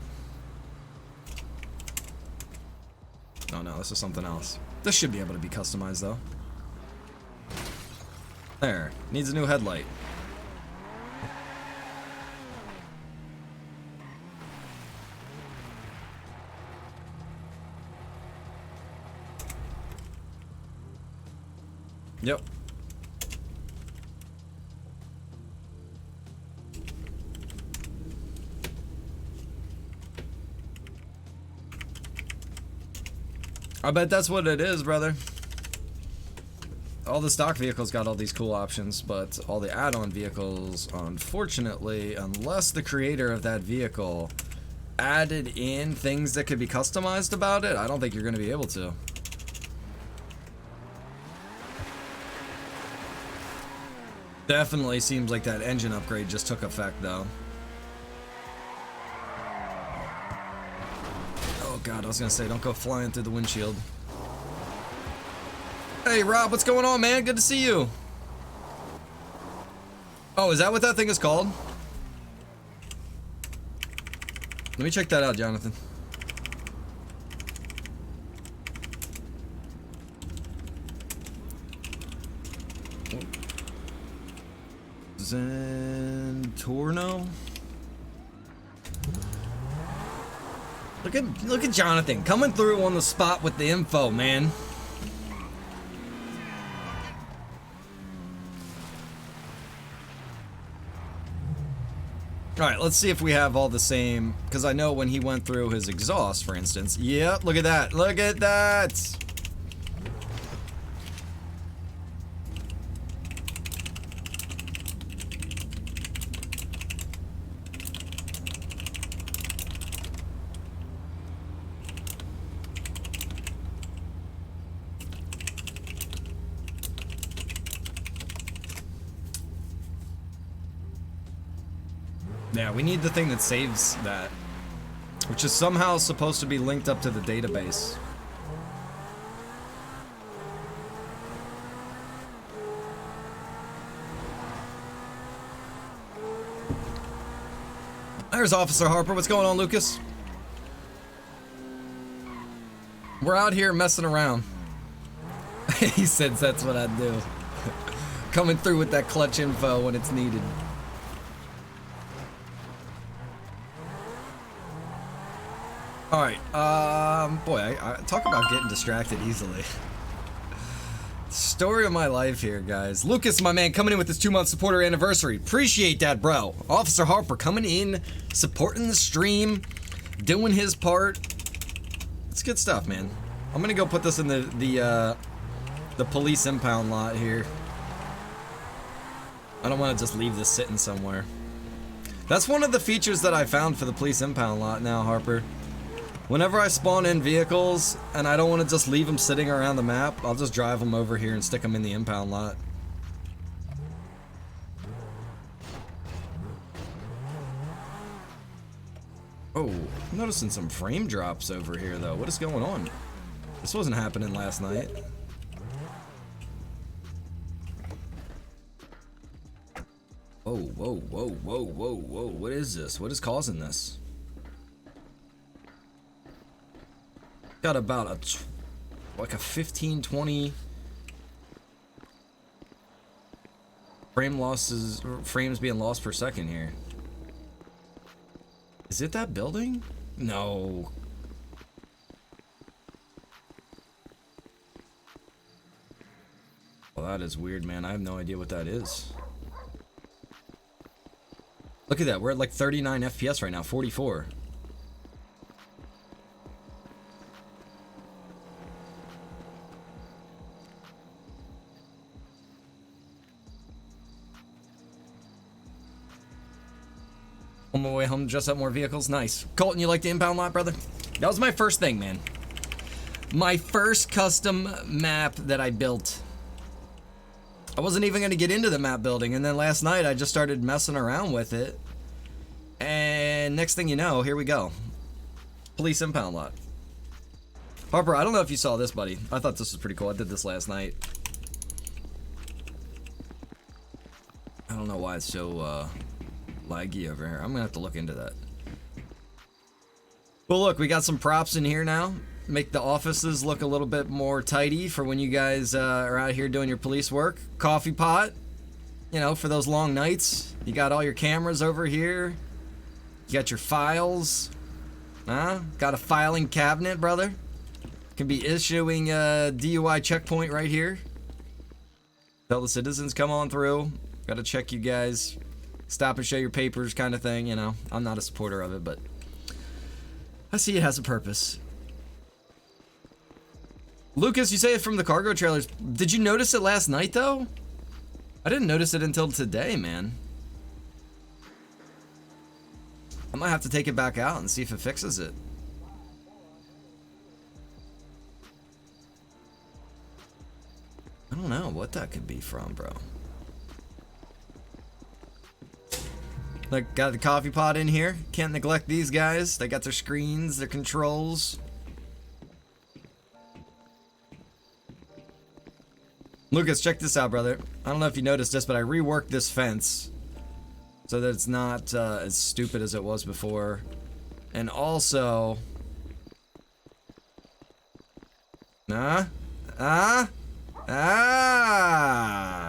Oh no, this is something else. This should be able to be customized though. There. Needs a new headlight. Yep. I bet that's what it is, brother. All the stock vehicles got all these cool options, but all the add-on vehicles, unfortunately, unless the creator of that vehicle added in things that could be customized about it, I don't think you're going to be able to. Definitely seems like that engine upgrade just took effect, though. Oh god, I was gonna say, don't go flying through the windshield. Hey Rob, what's going on, man? Good to see you. Oh, is that what that thing is called? Let me check that out, Jonathan. Zentorno? Look at Jonathan coming through on the spot with the info, man. Alright, let's see if we have all the same, because I know when he went through his exhaust, for instance. Yep, look at that. Look at that. Yeah, we need the thing that saves that, which is somehow supposed to be linked up to the database. There's Officer Harper. What's going on, Lucas? We're out here messing around. He says that's what I do. Coming through with that clutch info when it's needed. Alright, boy, I talk about getting distracted easily. Story of my life here, guys. Lucas, my man, coming in with his 2-month supporter anniversary. Appreciate that, bro. Officer Harper coming in, supporting the stream, doing his part. It's good stuff, man. I'm gonna go put this in the police impound lot here. I don't want to just leave this sitting somewhere. That's one of the features that I found for the police impound lot now, Harper. Whenever I spawn in vehicles and I don't want to just leave them sitting around the map, I'll just drive them over here and stick them in the impound lot. Oh, I'm noticing some frame drops over here though. What is going on? This wasn't happening last night. Whoa, whoa, whoa, whoa, whoa, whoa. What is this? What is causing this? Got about like a 15, 20 frames being lost per second here. Is it that building? No. Well, that is weird, man. I have no idea what that is. Look at that. We're at like 39 FPS right now, 44. On my way home to dress up more vehicles. Nice. Colton, you like the impound lot, brother? That was my first thing, man. My first custom map that I built. I wasn't even going to get into the map building, and then last night I just started messing around with it. And next thing you know, here we go. Police impound lot. Harper, I don't know if you saw this, buddy. I thought this was pretty cool. I did this last night. I don't know why it's so laggy over here. I'm gonna have to look into that. Well, look, we got some props in here now. Make the offices look a little bit more tidy for when you guys are out here doing your police work. Coffee pot, you know, for those long nights. You got all your cameras over here. You got your files. Got a filing cabinet, brother. Can be issuing a DUI checkpoint right here. Tell the citizens come on through. Gotta check you guys. Stop and show your papers kind of thing, you know. I'm not a supporter of it, but I see it has a purpose. Lucas, you say it from the cargo trailers. Did you notice it last night, though? I didn't notice it until today, man. I might have to take it back out and see if it fixes it. I don't know what that could be from, bro. Like, got the coffee pot in here. Can't neglect these guys. They got their screens, their controls. Lucas, check this out, brother. I don't know if you noticed this, but I reworked this fence so that it's not as stupid as it was before. And also...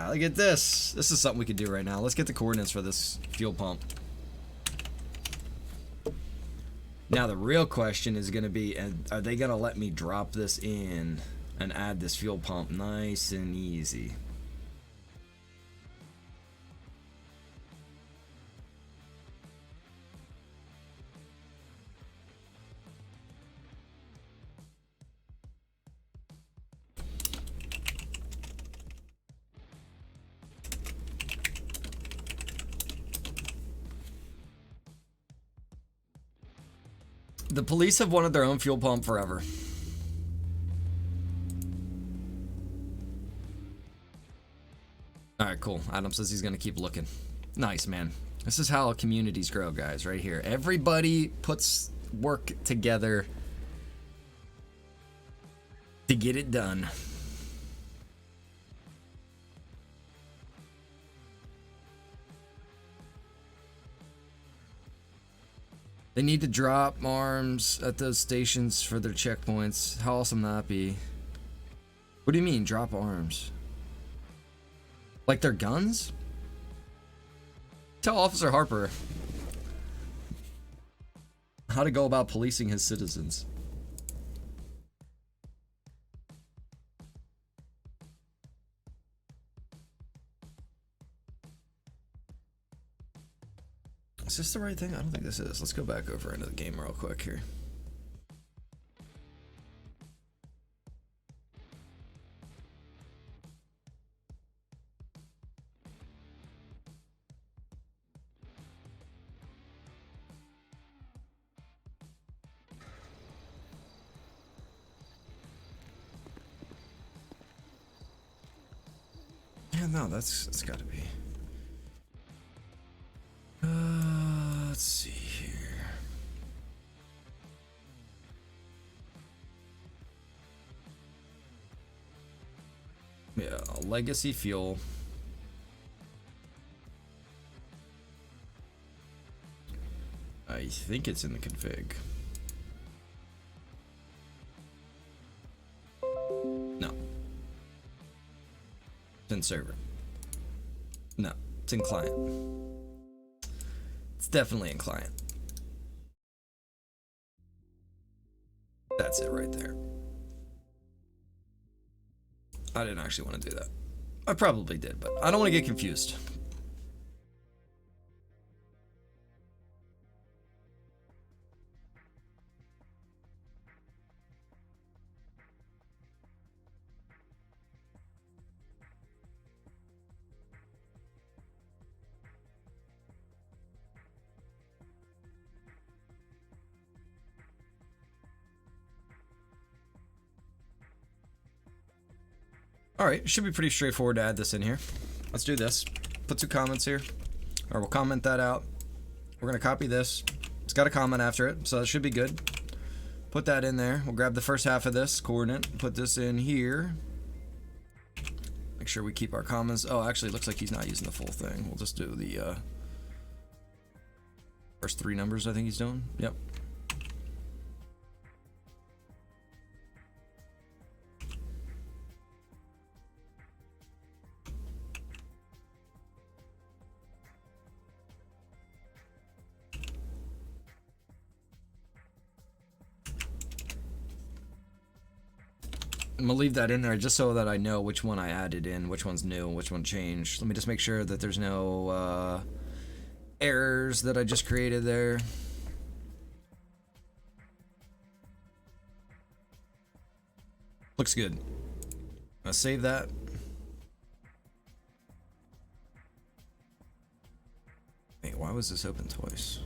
look at this. This is something we could do right now. Let's get the coordinates for this fuel pump. Now the real question is going to be, are they going to let me drop this in and add this fuel pump nice and easy? The police have wanted their own fuel pump forever. Alright, cool. Adam says he's gonna keep looking. Nice, man. This is how communities grow, guys, right here. Everybody puts work together to get it done. They need to drop arms at those stations for their checkpoints. How awesome that be? What do you mean, drop arms? Like their guns? Tell Officer Harper how to go about policing his citizens. Is this the right thing? I don't think this is. Let's go back over into the game real quick here. Yeah, no, that's gotta be. Let's see here. Yeah, legacy fuel. I think it's in the config. No. It's in server. No, it's in client. It's definitely in client. That's it right there. I didn't actually want to do that. I probably did, but I don't want to get confused. All right, should be pretty straightforward to add this in here. Let's do this. Put 2 comments here, or we'll comment that out. We're gonna copy this. It's got a comment after it, so that should be good. Put that in there. We'll grab the first half of this coordinate, put this in here. Make sure we keep our comments. Oh, actually, it looks like he's not using the full thing. We'll just do the first 3 numbers I think he's doing. Yep. I'm gonna leave that in there just so that I know which one I added in, which one's new, which one changed. Let me just make sure that there's no errors that I just created there. Looks good. I'll save that. Wait, why was this open twice?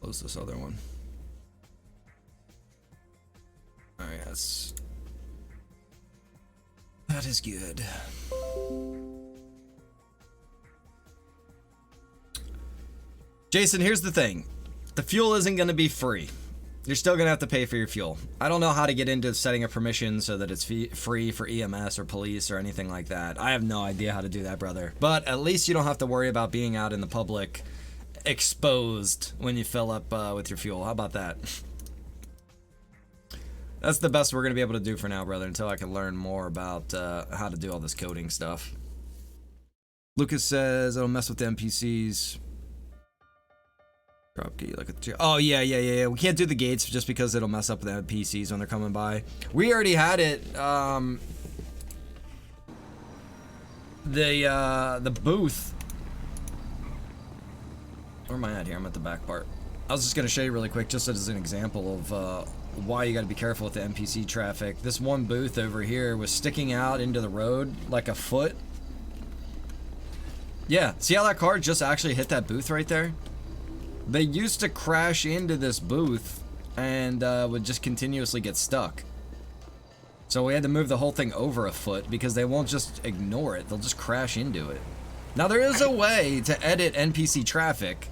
Close this other one. Alright, that is good. Jason, here's the thing. The fuel isn't going to be free. You're still going to have to pay for your fuel. I don't know how to get into setting a permission so that it's free for EMS or police or anything like that. I have no idea how to do that, brother. But at least you don't have to worry about being out in the public exposed when you fill up with your fuel. How about that? That's the best we're going to be able to do for now, brother, until I can learn more about how to do all this coding stuff. Lucas says it'll mess with the NPCs. Drop key, look at the... Oh, yeah. We can't do the gates just because it'll mess up the NPCs when they're coming by. We already had it. The booth. Where am I at here? I'm at the back part. I was just going to show you really quick, just as an example of why you got to be careful with the NPC traffic. This one booth over here was sticking out into the road like a foot. Yeah, see how that car just actually hit that booth right there? They used to crash into this booth and would just continuously get stuck. So we had to move the whole thing over a foot because they won't just ignore it. They'll just crash into it. Now there is a way to edit NPC traffic,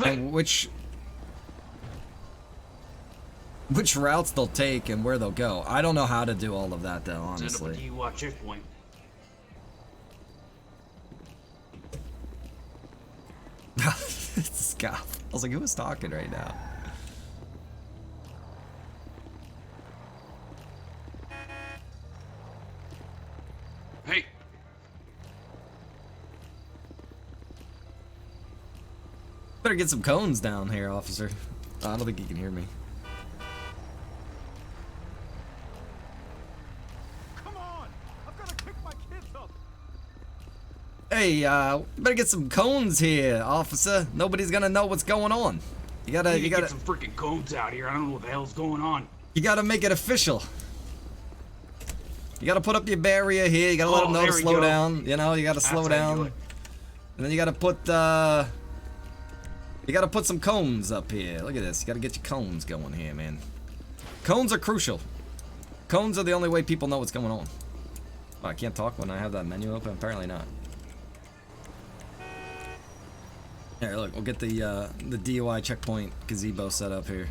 and which routes they'll take and where they'll go. I don't know how to do all of that though, honestly. Do you watch checkpoint? Scoff. I was like, who was talking right now? Hey. Better get some cones down here, officer. I don't think you can hear me. Come on! I've got to pick my kids up! Hey, better get some cones here, officer. Nobody's gonna know what's going on. You gotta get some freaking cones out here. I don't know what the hell's going on. You gotta make it official. You gotta put up your barrier here. You gotta let them know to slow down. You know, you gotta slow down. And then you gotta put some cones up here. Look at this. You gotta get your cones going here, man. Cones are crucial. Cones are the only way people know what's going on. Oh, I can't talk when I have that menu open. Apparently not. Here, look, we'll get the DUI checkpoint gazebo set up here.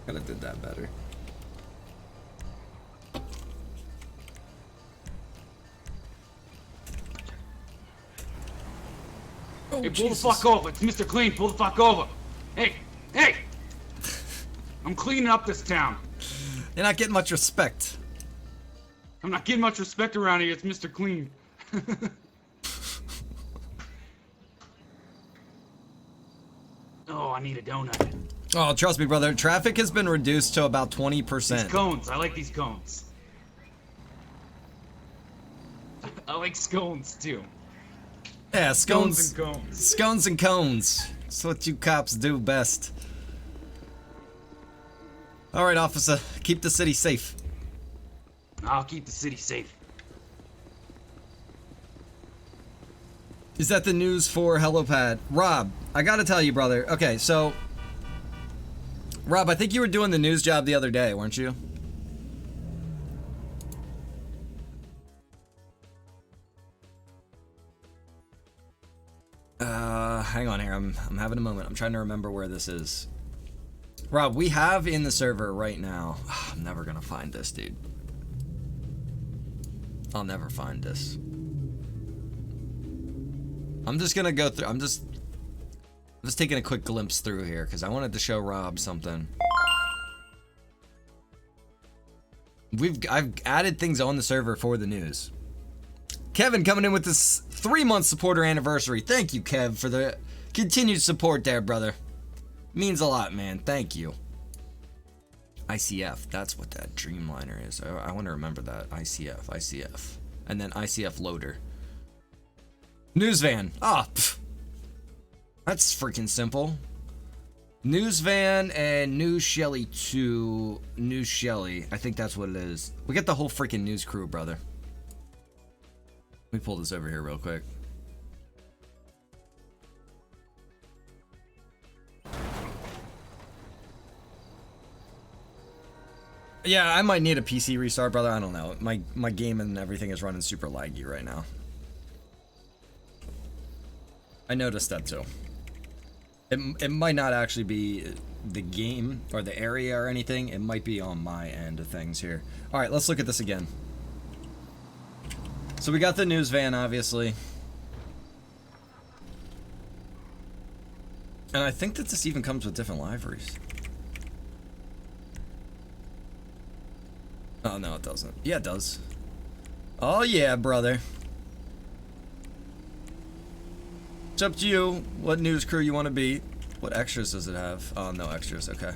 Could have did that better. Oh, hey, pull the fuck over. It's Mr. Clean. Pull the fuck over. Hey, hey! I'm cleaning up this town. You're not getting much respect. I'm not getting much respect around here. It's Mr. Clean. Oh, I need a donut. Oh, trust me, brother. Traffic has been reduced to about 20%. These cones. I like these cones. I like scones, too. Yeah, scones and cones. Scones and cones. That's what you cops do best. All right, officer. Keep the city safe. I'll keep the city safe. Is that the news for HelloPad? Rob, I gotta tell you, brother. Okay, so Rob, I think you were doing the news job the other day, weren't you? Hang on here. I'm having a moment. I'm trying to remember where this is. Rob, we have in the server right now. I'm never gonna find this, dude. I'll never find this. I'm just gonna go through. I'm just taking a quick glimpse through here because I wanted to show Rob something. I've added things on the server for the news. Kevin coming in with this 3-month supporter anniversary. Thank you, Kev, for the continued support there, brother. Means a lot, man. Thank you. ICF. That's what that Dreamliner is. I want to remember that. ICF. And then ICF loader. News van. Ah, that's freaking simple. News van and News Shelly 2. News Shelly. I think that's what it is. We get the whole freaking news crew, brother. Let me pull this over here real quick. Yeah, I might need a PC restart, brother. I don't know. My game and everything is running super laggy right now. I noticed that too. It might not actually be the game or the area or anything. It might be on my end of things here. All right, let's look at this again. So we got the news van, obviously. And I think that this even comes with different liveries. Oh, no, it doesn't. Yeah, it does. Oh, yeah, brother. It's up to you what news crew you want to be. What extras does it have? Oh, no extras. Okay.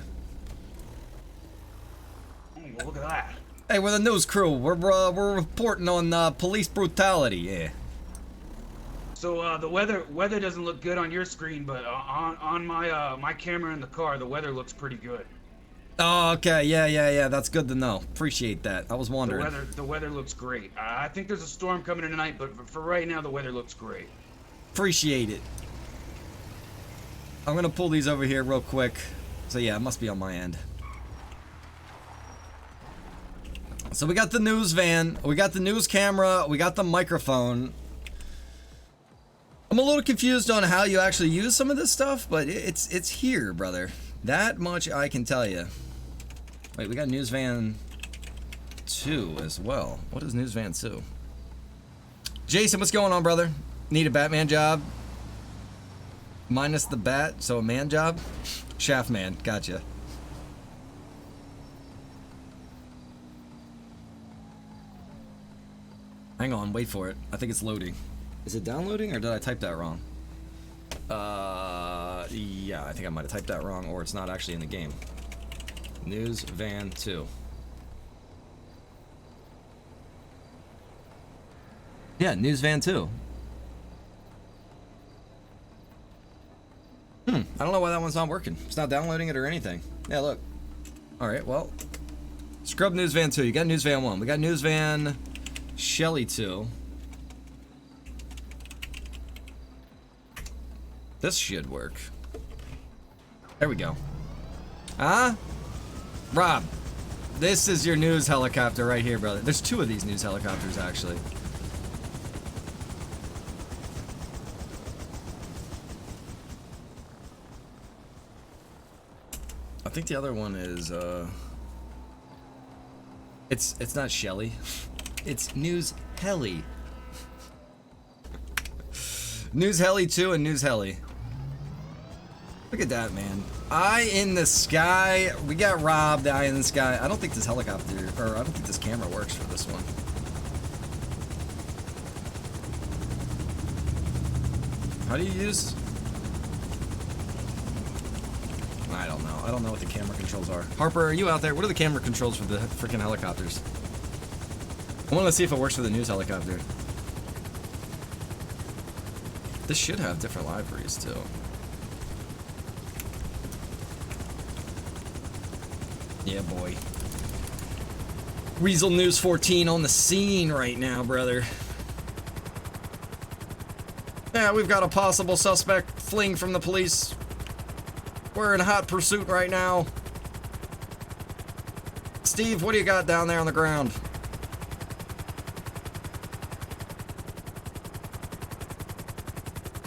Hey, well, look at that. Hey, we're the news crew. We're reporting on police brutality. Yeah. So the weather doesn't look good on your screen, but on my my camera in the car, the weather looks pretty good. Oh, okay. Yeah. That's good to know. Appreciate that. I was wondering. The weather looks great. I think there's a storm coming in tonight, but for right now, the weather looks great. Appreciate it. I'm gonna pull these over here real quick. So yeah, it must be on my end. So we got the news van, we got the news camera, we got the microphone. I'm a little confused on how you actually use some of this stuff, but it's here, brother. That much I can tell you. Wait, we got news van 2 as well. What is news van 2? Jason, what's going on, brother? Need a Batman job? Minus the bat, so a man job? Shaft man, gotcha. Hang on, wait for it. I think it's loading. Is it downloading or did I type that wrong? Yeah, I think I might have typed that wrong or it's not actually in the game. News van 2. Yeah, news van 2. I don't know why that one's not working. It's not downloading it or anything. Yeah, look. Alright, well. Scrub news van 2. You got news van 1. We got news van Shelly 2. This should work. There we go. Rob, this is your news helicopter right here, brother. There's 2 of these news helicopters, actually. I think the other one is, it's not Shelly. It's News Heli. News Heli 2 and News Heli. Look at that, man. Eye in the sky. We got Rob, the eye in the sky. I don't think this helicopter, or I don't think this camera works for this one. How do you use? I don't know. I don't know what the camera controls are. Harper, are you out there? What are the camera controls for the freaking helicopters? I want to see if it works for the news helicopter. This should have different libraries too. Yeah, boy. Weasel News 14 on the scene right now, brother. Yeah, we've got a possible suspect fleeing from the police. We're in hot pursuit right now. Steve, what do you got down there on the ground?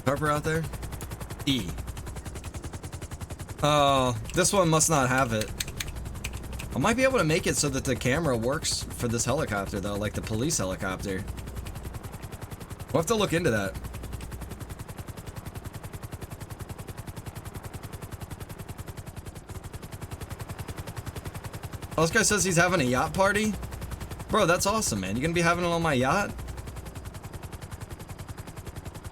Harper out there? E. Oh, this one must not have it. I might be able to make it so that the camera works for this helicopter though, like the police helicopter. We'll have to look into that. Oh, this guy says he's having a yacht party? Bro, that's awesome, man. You gonna be having it on my yacht?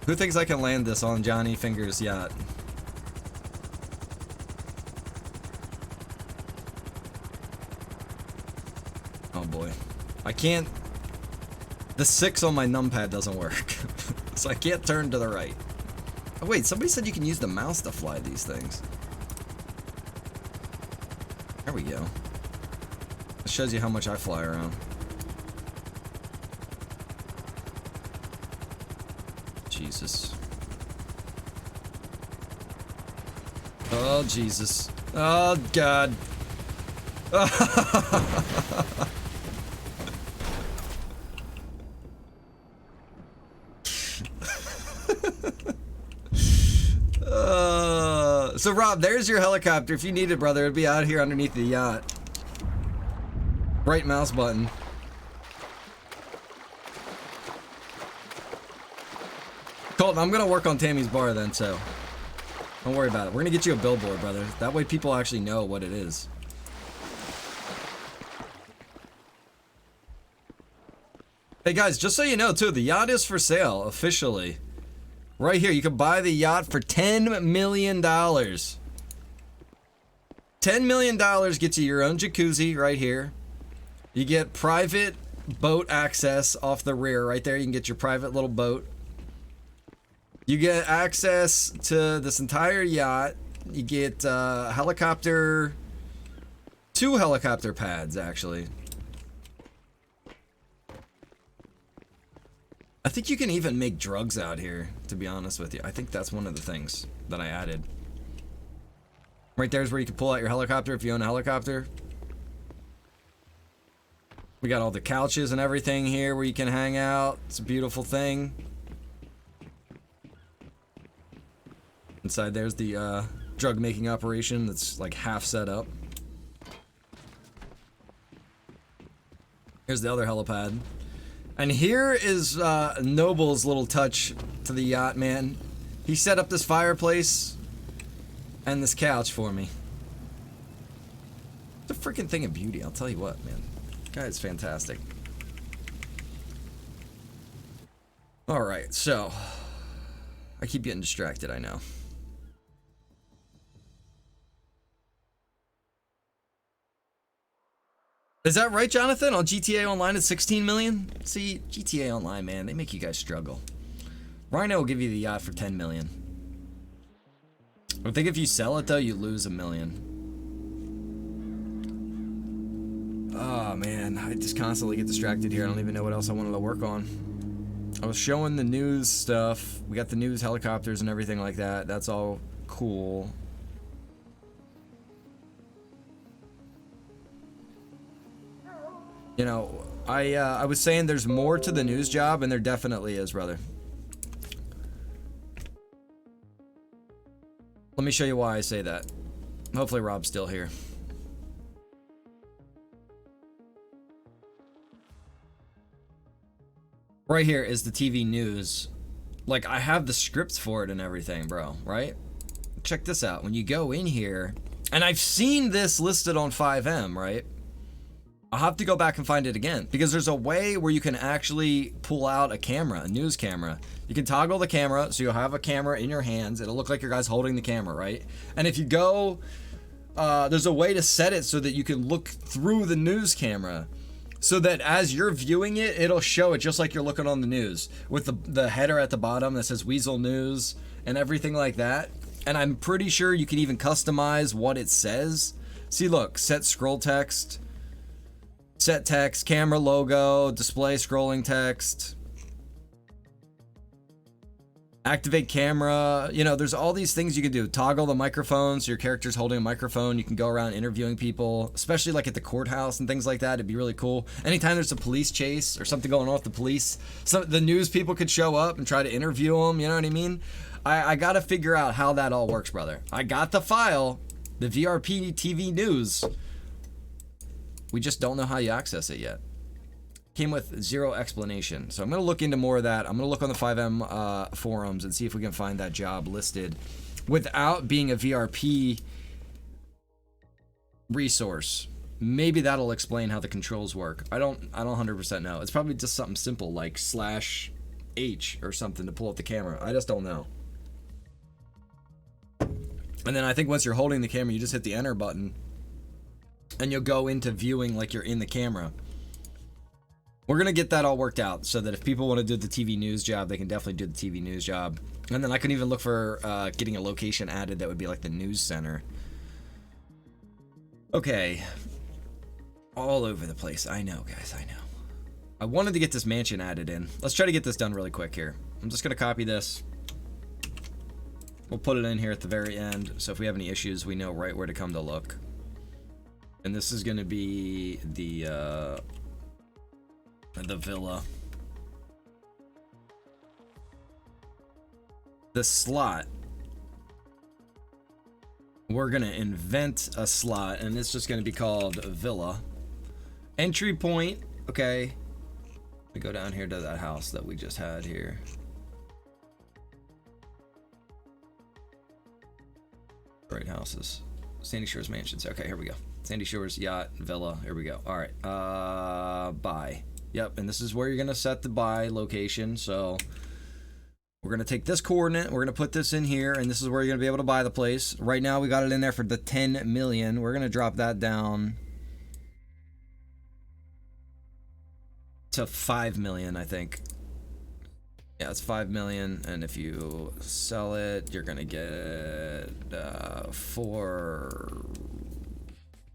Who thinks I can land this on Johnny Finger's yacht? Oh boy. I can't... The 6 on my numpad doesn't work. So I can't turn to the right. Oh wait, somebody said you can use the mouse to fly these things. There we go. It shows you how much I fly around. Jesus. Oh, Jesus. Oh, God. So, Rob, there's your helicopter. If you need it, brother, it'd be out here underneath the yacht. Right mouse button. Colton, I'm gonna work on Tammy's bar then, so don't worry about it. We're gonna get you a billboard, brother. That way people actually know what it is. Hey guys, just so you know too, the yacht is for sale officially. Right here, you can buy the yacht for $10 million. $10 million gets you your own jacuzzi right here. You get private boat access off the rear right there. You can get your private little boat. You get access to this entire yacht. You get helicopter, 2 helicopter pads actually. I think you can even make drugs out here, to be honest with you. I think that's one of the things that I added. Right there's where you can pull out your helicopter if you own a helicopter. We got all the couches and everything here where you can hang out. It's a beautiful thing. Inside there's the drug making operation that's like half set up. Here's the other helipad. And here is Noble's little touch to the yacht, man. He set up this fireplace and this couch for me. It's a freaking thing of beauty, I'll tell you what, man. Guy's fantastic. Alright, so I keep getting distracted, I know. Is that right, Jonathan? On GTA Online it's 16 million? See, GTA Online, man, they make you guys struggle. Rhino will give you the yacht for 10 million. I think if you sell it though, you lose $1 million. Oh man, I just constantly get distracted here. I don't even know what else I wanted to work on. I was showing the news stuff. We got the news helicopters and everything like that. That's all cool. You know, I was saying there's more to the news job, and there definitely is, brother. Let me show you why I say that. Hopefully Rob's still here. Right here is the TV news. Like, I have the scripts for it and everything, bro, right? Check this out. When you go in here, and I've seen this listed on FiveM, right? I'll have to go back and find it again because there's a way where you can actually pull out a camera, a news camera. You can toggle the camera, so you'll have a camera in your hands. It'll look like your guy's holding the camera, right? And if you go, there's a way to set it so that you can look through the news camera so that as you're viewing it, it'll show it just like you're looking on the news with the header at the bottom that says Weasel News and everything like that. And I'm pretty sure you can even customize what it says. See, look, set scroll text. Set text, camera logo, display scrolling text. Activate camera. You know, there's all these things you can do. Toggle the microphone so your character's holding a microphone. You can go around interviewing people, especially like at the courthouse and things like that. It'd be really cool. Anytime there's a police chase or something going on with the police, the news people could show up and try to interview them. You know what I mean? I got to figure out how that all works, brother. I got the file, the VRP TV news. We just don't know how you access it yet. Came with zero explanation. So I'm going to look into more of that. I'm going to look on the FiveM forums and see if we can find that job listed without being a VRP resource. Maybe that'll explain how the controls work. I don't 100% know. It's probably just something simple like /H or something to pull up the camera. I just don't know. And then I think once you're holding the camera, you just hit the enter button and you'll go into viewing like you're in the camera. We're going to get that all worked out so that if people want to do the TV news job, they can definitely do the TV news job. And then I can even look for getting a location added that would be like the news center. Okay. All over the place. I know, guys. I know. I wanted to get this mansion added in. Let's try to get this done really quick here. I'm just going to copy this. We'll put it in here at the very end. So if we have any issues, we know right where to come to look. And this is going to be the villa. The slot. We're gonna invent a slot and it's just gonna be called villa. Entry point. Okay. We go down here to that house that we just had here. Great houses. Sandy Shores Mansions. Okay, here we go. Sandy Shores Yacht Villa. Here we go. All right. Buy. Yep, and this is where you're going to set the buy location. So we're going to take this coordinate, we're going to put this in here, and this is where you're going to be able to buy the place. Right now we got it in there for the 10 million. We're going to drop that down to 5 million, I think. Yeah, it's 5 million, and if you sell it, you're going to get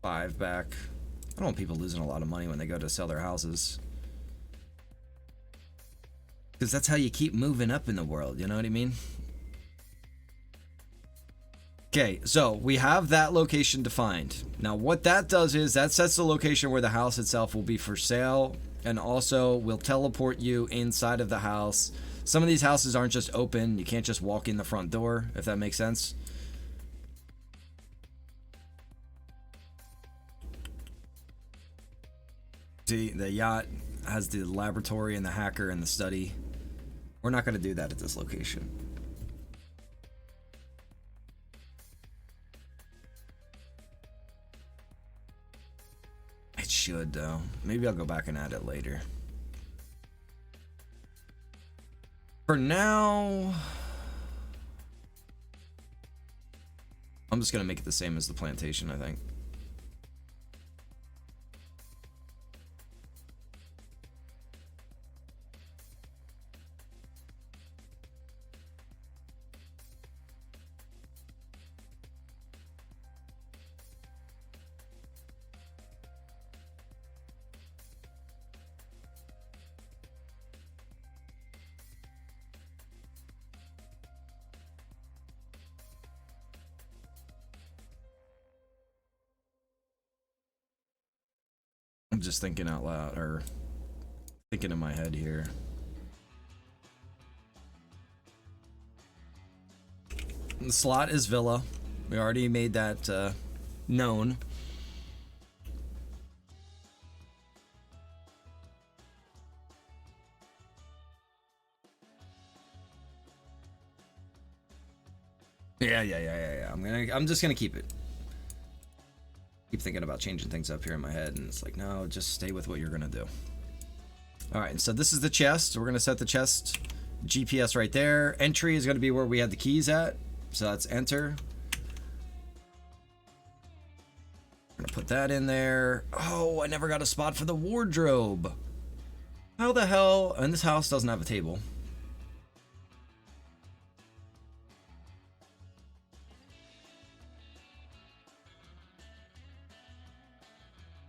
5 back. I don't want people losing a lot of money when they go to sell their houses. Because that's how you keep moving up in the world, you know what I mean? Okay, so we have that location defined. Now what that does is that sets the location where the house itself will be for sale, and also will teleport you inside of the house. Some of these houses aren't just open. You can't just walk in the front door, if that makes sense. See, the yacht has the laboratory and the hacker and the study. We're not going to do that at this location. It should, though. Maybe I'll go back and add it later. For now, I'm just going to make it the same as the plantation, I think. I'm just thinking out loud, or thinking in my head here. The slot is villa. We already made that known. Yeah. I'm just gonna keep it. Keep thinking about changing things up here in my head, and it's like, no, just stay with what you're gonna do. All right, so this is the chest. We're gonna set the chest GPS right there. Entry is gonna be where we had the keys at, so that's enter. I'm gonna put that in there. Oh, I never got a spot for the wardrobe. How the hell? And this house doesn't have a table.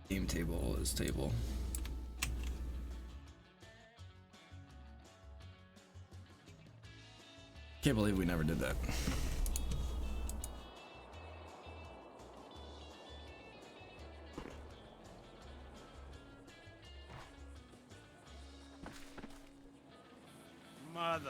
Game table is table. Can't believe we never did that. Motherfucker.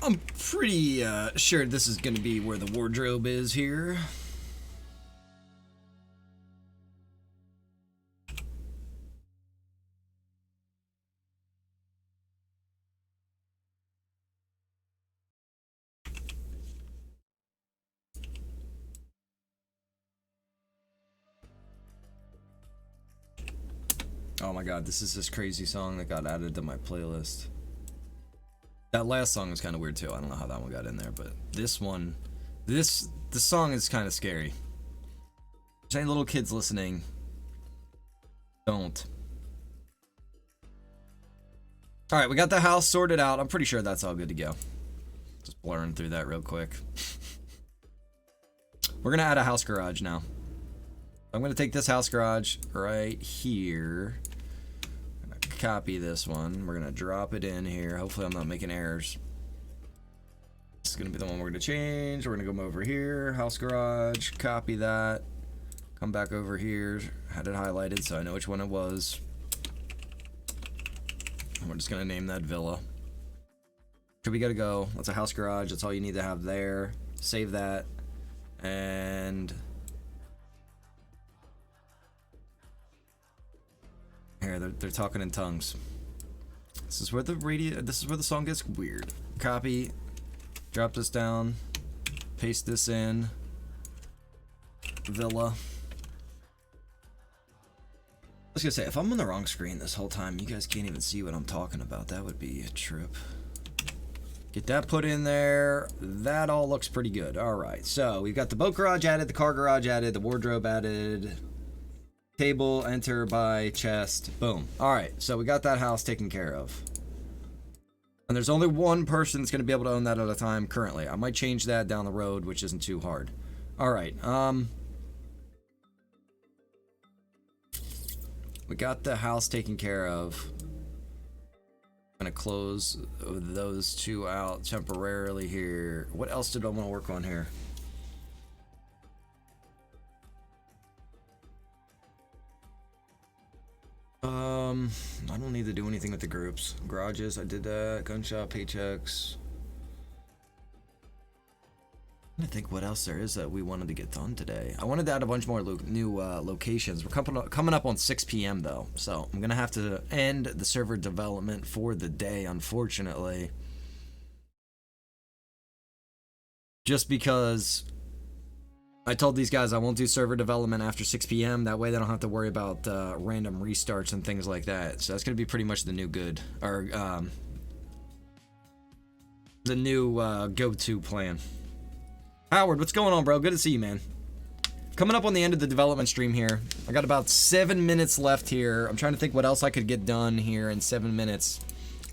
I'm pretty sure this is going to be where the wardrobe is here. Oh my god, this is this crazy song that got added to my playlist. That last song was kind of weird too. I don't know how that one got in there, but this one, the song is kind of scary. If there's any little kids listening, don't. All right, we got the house sorted out. I'm pretty sure that's all good to go. Just blurring through that real quick. We're gonna add a house garage now. I'm gonna take this house garage right here. Copy this one. We're gonna drop it in here. Hopefully I'm not making errors. This is gonna be the one we're gonna change. We're gonna come over here, house garage, copy that, come back over here, had it highlighted so I know which one it was. And we're just gonna name that villa. Okay, we gotta go. That's a house garage. That's all you need to have there. Save that. And here, they're talking in tongues. This is where the song gets weird. Copy, drop this down, paste this in. Villa. I was gonna say, if I'm on the wrong screen this whole time, you guys can't even see what I'm talking about. That would be a trip. Get that put in there. That all looks pretty good. All right, so we've got the boat garage added, the car garage added, the wardrobe added. Table, enter, buy, chest, boom. All right, so we got that house taken care of. And there's only one person that's going to be able to own that at a time currently. I might change that down the road, which isn't too hard. All right, we got the house taken care of. I'm going to close those two out temporarily here. What else did I want to work on here? I don't need to do anything with the groups. Garages, I did that. Gun shop, paychecks. I'm trying to think what else there is that we wanted to get done today. I wanted to add a bunch more new locations. We're coming up on 6 p.m. though, so I'm gonna have to end the server development for the day, unfortunately. Just because I told these guys I won't do server development after 6 p.m. That way they don't have to worry about random restarts and things like that. So that's going to be pretty much the new good, or the new go-to plan. Howard, what's going on, bro? Good to see you, man. Coming up on the end of the development stream here. I got about 7 minutes left here. I'm trying to think what else I could get done here in 7 minutes.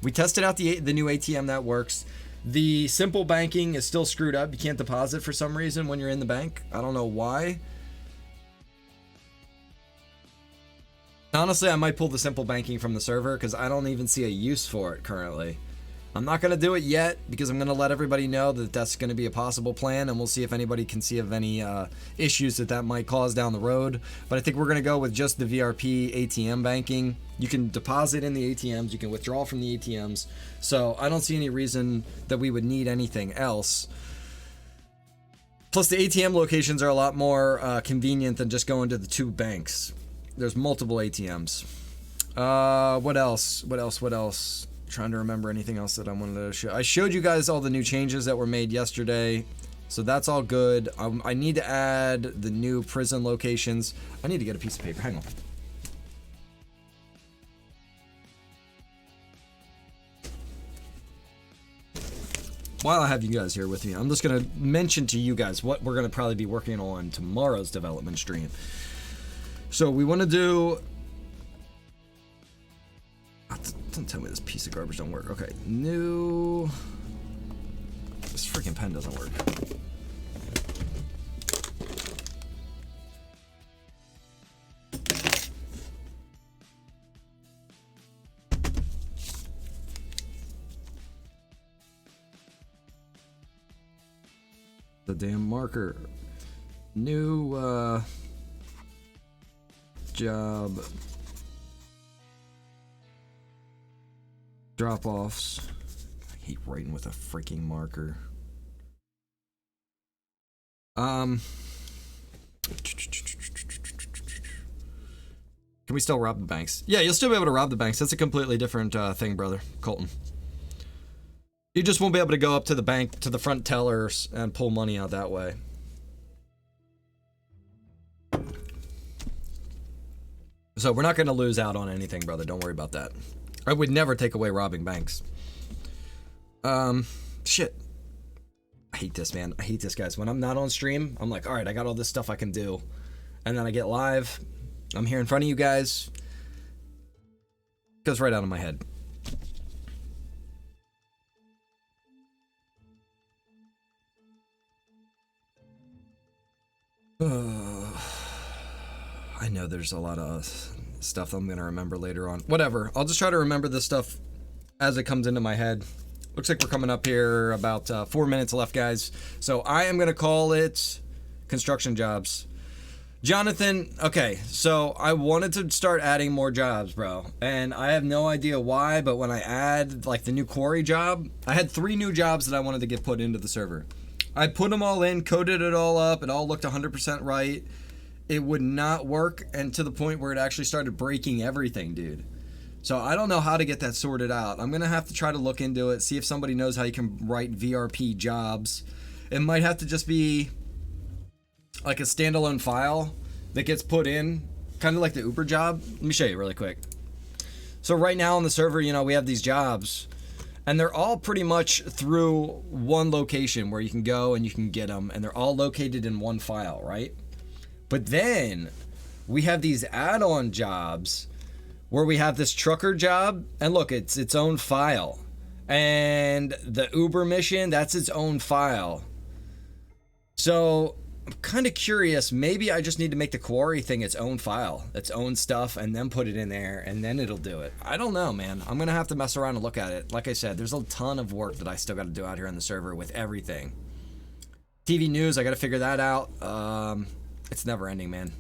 We tested out the new ATM that works. The simple banking is still screwed up. You can't deposit for some reason when you're in the bank. I don't know why. Honestly, I might pull the simple banking from the server because I don't even see a use for it currently. I'm not going to do it yet because I'm going to let everybody know that that's going to be a possible plan, and we'll see if anybody can see of any issues that might cause down the road. But I think we're going to go with just the VRP ATM banking. You can deposit in the ATMs, you can withdraw from the ATMs, so I don't see any reason that we would need anything else. Plus, the ATM locations are a lot more convenient than just going to the two banks. There's multiple ATMs. What else? Trying to remember anything else that I wanted to show. I showed you guys all the new changes that were made yesterday, so that's all good. I need to add the new prison locations. I need to get a piece of paper. Hang on. While I have you guys here with me, I'm just going to mention to you guys what we're going to probably be working on tomorrow's development stream. So we want to do Don't tell me this piece of garbage don't work. Okay, new. This freaking pen doesn't work. The damn marker. New job drop-offs. I hate writing with a freaking marker. Can we still rob the banks? Yeah, you'll still be able to rob the banks. That's a completely different thing, brother. Colton. You just won't be able to go up to the bank, to the front tellers, and pull money out that way. So we're not going to lose out on anything, brother. Don't worry about that. I would never take away robbing banks. Shit. I hate this, man. I hate this, guys. When I'm not on stream, I'm like, all right, I got all this stuff I can do. And then I get live. I'm here in front of you guys. Goes right out of my head. I know there's a lot of stuff I'm gonna remember later on. Whatever. I'll just try to remember this stuff as it comes into my head. Looks like we're coming up here about 4 minutes left, guys. So I am gonna call it construction jobs. Jonathan, okay, so I wanted to start adding more jobs, bro. And I have no idea why, but when I add like the new quarry job, I had 3 new jobs that I wanted to get put into the server. I put them all in, coded it all up, it all looked 100% right. It would not work, and to the point where it actually started breaking everything, dude. So I don't know how to get that sorted out. I'm gonna have to try to look into it, see if somebody knows how you can write VRP jobs. It might have to just be like a standalone file that gets put in, kind of like the Uber job. Let me show you really quick. So right now on the server, you know, we have these jobs, and they're all pretty much through one location where you can go and you can get them, and they're all located in one file, right? But then we have these add-on jobs where we have this trucker job, and look, it's its own file. And the Uber mission, that's its own file. So I'm kind of curious, maybe I just need to make the quarry thing its own file, its own stuff, and then put it in there, and then it'll do it. I don't know, man. I'm gonna have to mess around and look at it. Like I said, there's a ton of work that I still gotta do out here on the server with everything. TV news, I gotta figure that out. It's never ending, man.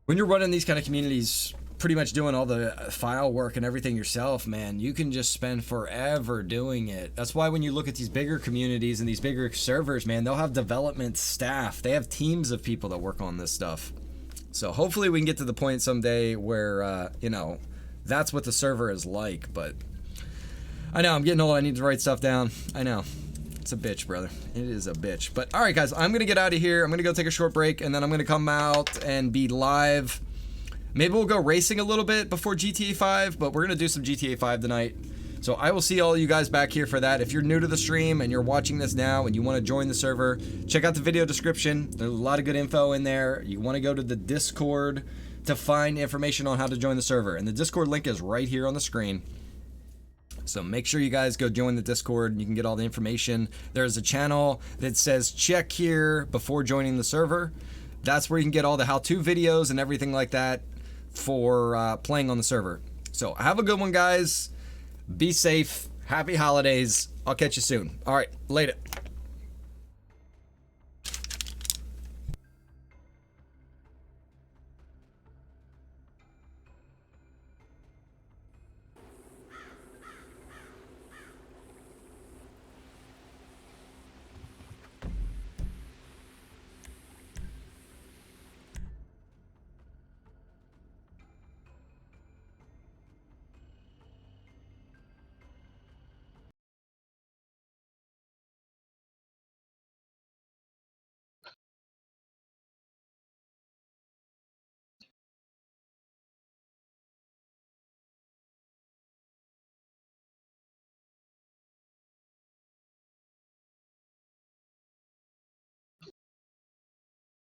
When you're running these kind of communities, pretty much doing all the file work and everything yourself, man, you can just spend forever doing it. That's why when you look at these bigger communities and these bigger servers, man, they'll have development staff. They have teams of people that work on this stuff. So hopefully we can get to the point someday where, you know, that's what the server is like. But I know I'm getting old. I need to write stuff down. I know. It's a bitch, brother. It is a bitch. But all right, guys, I'm going to get out of here. I'm going to go take a short break, and then I'm going to come out and be live. Maybe we'll go racing a little bit before GTA 5, but we're going to do some GTA 5 tonight. So I will see all you guys back here for that. If you're new to the stream and you're watching this now and you want to join the server, check out the video description. There's a lot of good info in there. You want to go to the Discord to find information on how to join the server. And the Discord link is right here on the screen. So make sure you guys go join the Discord. You can get all the information. There's a channel that says check here before joining the server. That's where you can get all the how-to videos and everything like that for playing on the server. So have a good one, guys. Be safe. Happy holidays. I'll catch you soon. All right, later.